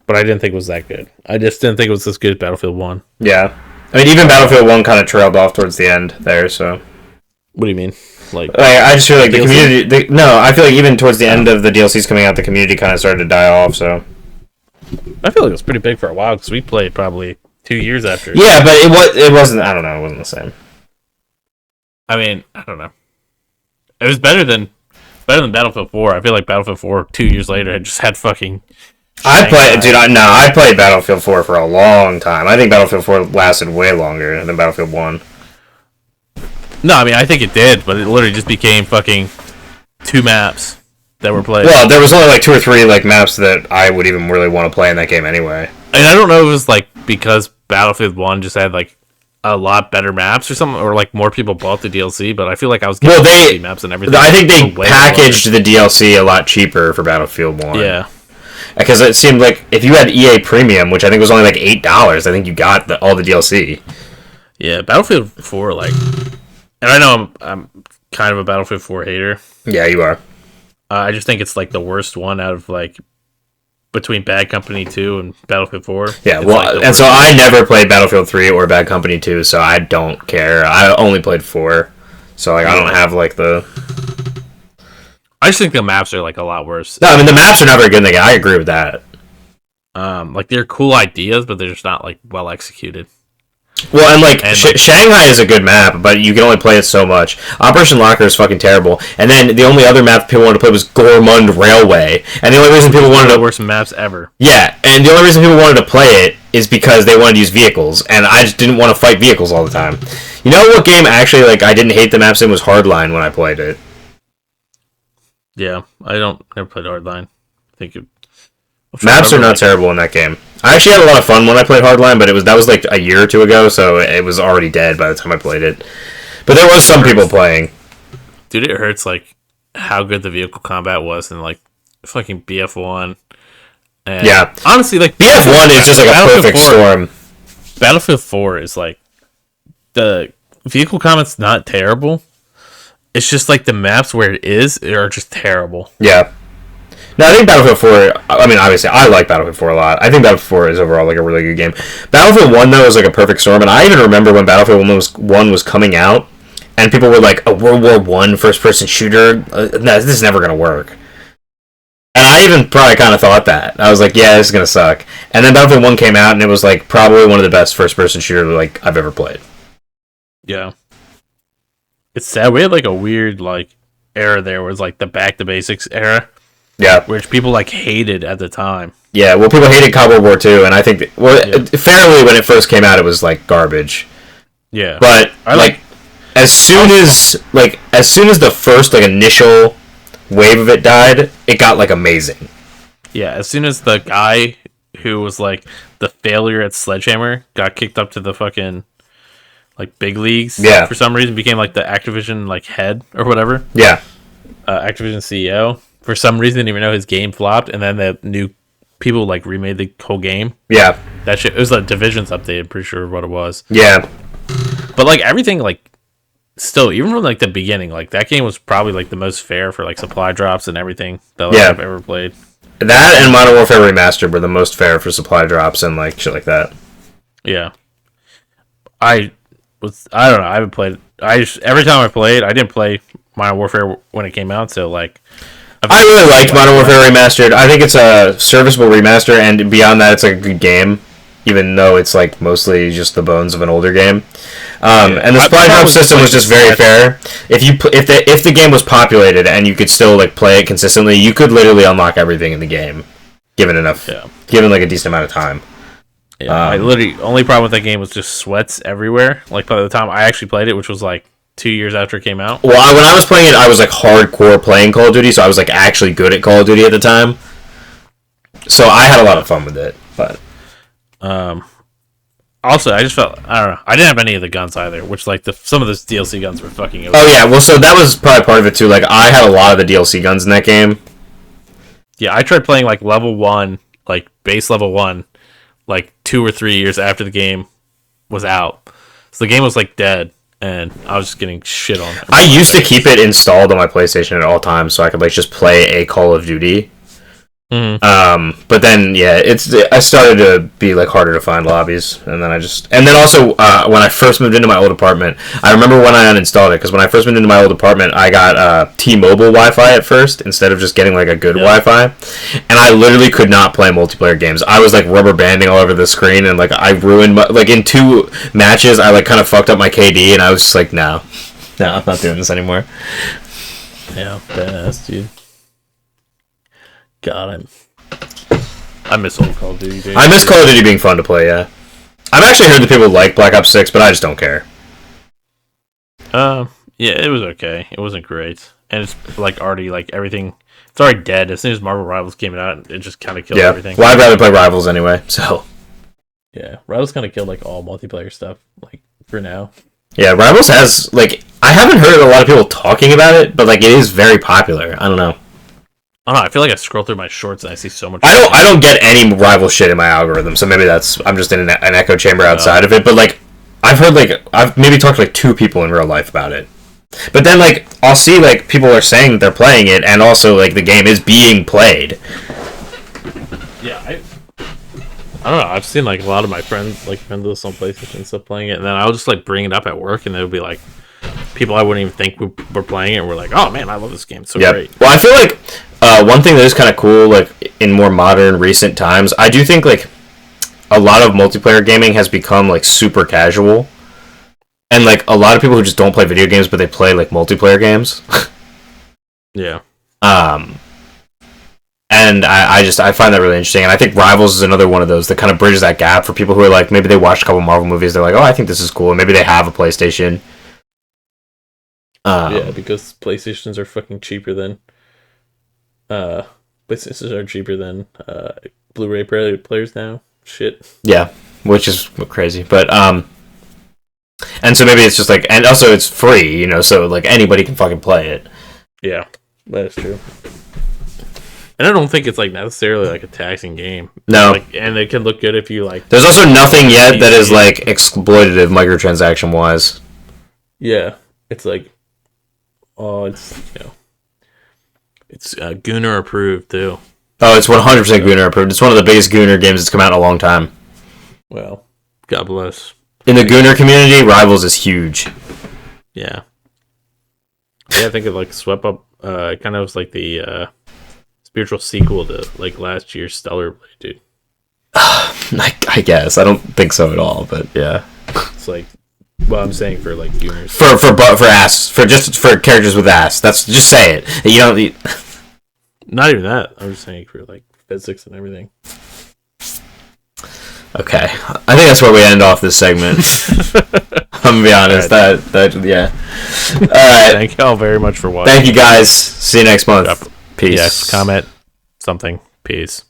but I didn't think it was that good. I just didn't think it was as good as Battlefield 1. Yeah, I mean even Battlefield 1 kind of trailed off towards the end there. So what do you mean? Like I just feel like the community. No, I feel like even towards the end of the DLCs coming out, the community kind of started to die off. So I feel like it was pretty big for a while because we played probably 2 years after. Yeah, but it wasn't. I don't know. It wasn't the same. I mean, I don't know. It was better than Battlefield 4. I feel like Battlefield 4 2 years later had just had fucking. I played Battlefield 4 for a long time. I think Battlefield 4 lasted way longer than Battlefield 1. No, I mean, I think it did, but it literally just became fucking 2 maps that were played. Well, there was only like 2 or 3 like maps that I would even really want to play in that game anyway. And I don't know if it was like because Battlefield 1 just had like a lot better maps or something, or like more people bought the DLC, but I feel like I was getting DLC maps and everything. I think they packaged the DLC a lot cheaper for Battlefield 1. Yeah. Because it seemed like if you had EA Premium, which I think was only like $8, I think you got all the DLC. Yeah, Battlefield 4, like... And I know I'm kind of a Battlefield 4 hater. Yeah, you are. I just think it's like the worst one out of like between Bad Company 2 and Battlefield 4. Yeah, well, and so I never played Battlefield 3 or Bad Company 2, so I don't care. I only played 4, so like I don't have like the. I just think the maps are like a lot worse. No, I mean the maps are not very good in the game. I agree with that. Like they're cool ideas, but they're just not like well executed. Well, and like Shanghai is a good map, but you can only play it so much. Operation Locker is fucking terrible, and then the only other map people wanted to play was Gormund Railway, and the only reason people wanted the worst maps ever. Yeah, and the only reason people wanted to play it is because they wanted to use vehicles, and I just didn't want to fight vehicles all the time. You know what game actually like I didn't hate the maps in was Hardline when I played it. Yeah, I never played Hardline. I think maps are not terrible in that game. I actually had a lot of fun when I played Hardline, but that was like a year or 2 ago, so it was already dead by the time I played it. But there was some people playing. Dude, it hurts like how good the vehicle combat was in like fucking BF1. And yeah, honestly, like BF1 is just like a perfect storm. Battlefield 4 is like the vehicle combat's not terrible. It's just like the maps where it is are just terrible. Yeah. No, I think Battlefield 4, I mean, obviously, I like Battlefield 4 a lot. I think Battlefield 4 is overall, like, a really good game. Battlefield 1, though, is, like, a perfect storm, and I even remember when Battlefield 1 was coming out, and people were like, a World War I first-person shooter? No, this is never going to work. And I even probably kind of thought that. I was like, yeah, this is going to suck. And then Battlefield 1 came out, and it was, like, probably one of the best first-person shooter, like, I've ever played. Yeah. It's sad. We had, like, a weird, like, era there where it was, like, the back-to-basics era. Yeah, which people like hated at the time. Yeah, well, people hated COD World War II, and I think fairly when it first came out, it was like garbage. Yeah, but as soon as the first like initial wave of it died, it got like amazing. Yeah, as soon as the guy who was like the failure at Sledgehammer got kicked up to the fucking like big leagues, for some reason became like the Activision like head or whatever. Yeah, Activision CEO. For some reason, didn't even know his game flopped, and then the new people like remade the whole game. Yeah, that shit. It was like Divisions update. I'm pretty sure what it was. Yeah, but like everything, like still, even from like the beginning, like that game was probably like the most fair for like supply drops and everything that I've ever played. That and Modern Warfare Remastered were the most fair for supply drops and like shit like that. Yeah, I don't know. I haven't played. Every time I played, I didn't play Modern Warfare when it came out, so like. I really liked Modern Warfare Remastered. I think it's a serviceable remaster, and beyond that, it's like a good game, even though it's like mostly just the bones of an older game. And the supply drop system was just very fair. If the game was populated and you could still like play it consistently, you could literally unlock everything in the game, given like a decent amount of time. Yeah, I literally only problem with that game was just sweats everywhere. Like by the time I actually played it, which was like 2 years after it came out. Well, when I was playing it, I was like hardcore playing Call of Duty, so I was like actually good at Call of Duty at the time. So I had a lot of fun with it. But also, I just felt I don't know. I didn't have any of the guns either, which like some of those DLC guns were fucking. Oh yeah, well, so that was probably part of it too. Like I had a lot of the DLC guns in that game. Yeah, I tried playing like level 1, like base level 1, like 2 or 3 years after the game was out. So the game was like dead, and I was just getting shit on. I used to keep it installed on my PlayStation at all times, so I could like just play a Call of Duty. Mm-hmm. But then I started to be like harder to find lobbies, and then also when I first moved into my old apartment, I remember when I uninstalled it because when I first moved into my old apartment, I got T-Mobile Wi-Fi at first instead of just getting like a good Wi-Fi, and I literally could not play multiplayer games. I was like rubber banding all over the screen, and like I ruined like in 2 matches, I like kind of fucked up my KD, and I was just like, no, I'm not doing this anymore. Yeah, badass, dude. God, I miss old Call of Duty days. I miss Call of Duty being fun to play, yeah. I've actually heard that people like Black Ops 6, but I just don't care. Yeah, it was okay. It wasn't great. And it's like already like everything it's already dead. As soon as Marvel Rivals came out, it just kinda killed everything. Well, I'd rather play Rivals anyway, so yeah. Rivals kinda killed like all multiplayer stuff, like for now. Yeah, Rivals has like I haven't heard a lot of people talking about it, but like it is very popular. I don't know. I don't know. I feel like I scroll through my shorts and I see so much. I don't get any rival shit in my algorithm, so maybe I'm just in an echo chamber outside of it. But like, I've maybe talked to like 2 people in real life about it. But then like I'll see like people are saying that they're playing it, and also like the game is being played. Yeah, I don't know. I've seen like a lot of my friends like friends with some PlayStation and stuff playing it, and then I'll just like bring it up at work, and it'll be like people I wouldn't even think were playing it, and we're like, oh man, I love this game. It's so great. Well, I feel like one thing that is kind of cool, like in more modern, recent times, I do think like a lot of multiplayer gaming has become like super casual, and like a lot of people who just don't play video games, but they play like multiplayer games. Yeah. And I find that really interesting, and I think Rivals is another one of those that kind of bridges that gap for people who are like maybe they watched a couple Marvel movies, they're like, oh, I think this is cool, and maybe they have a PlayStation. Yeah, because PlayStations are fucking cheaper than PlayStations are cheaper than Blu-ray players now. Shit. Yeah, which is crazy, but and so maybe it's just like, and also it's free, you know, so like anybody can fucking play it. Yeah, that is true. And I don't think it's like necessarily like a taxing game. No, like, and it can look good if you like. There's also nothing yet that is like exploitative microtransaction wise. Yeah, it's like. Oh, it's it's Gooner approved too. Oh, it's 100% Gooner approved. It's one of the biggest Gooner games that's come out in a long time. Well, God bless. In the Gooner community, Rivals is huge. Yeah. Yeah, I think it like swept up. It kind of was like the spiritual sequel to like last year's Stellar Blade, dude. I guess I don't think so at all, but yeah, it's like. Well, I'm saying for like Gooners. For ass for characters with ass. That's just say it. You don't. Not even that. I'm just saying for like physics and everything. Okay, I think that's where we end off this segment. I'm gonna be honest. Right. That yeah. All right. Thank y'all very much for watching. Thank you guys. See you next month. Peace. Yes. Comment something. Peace.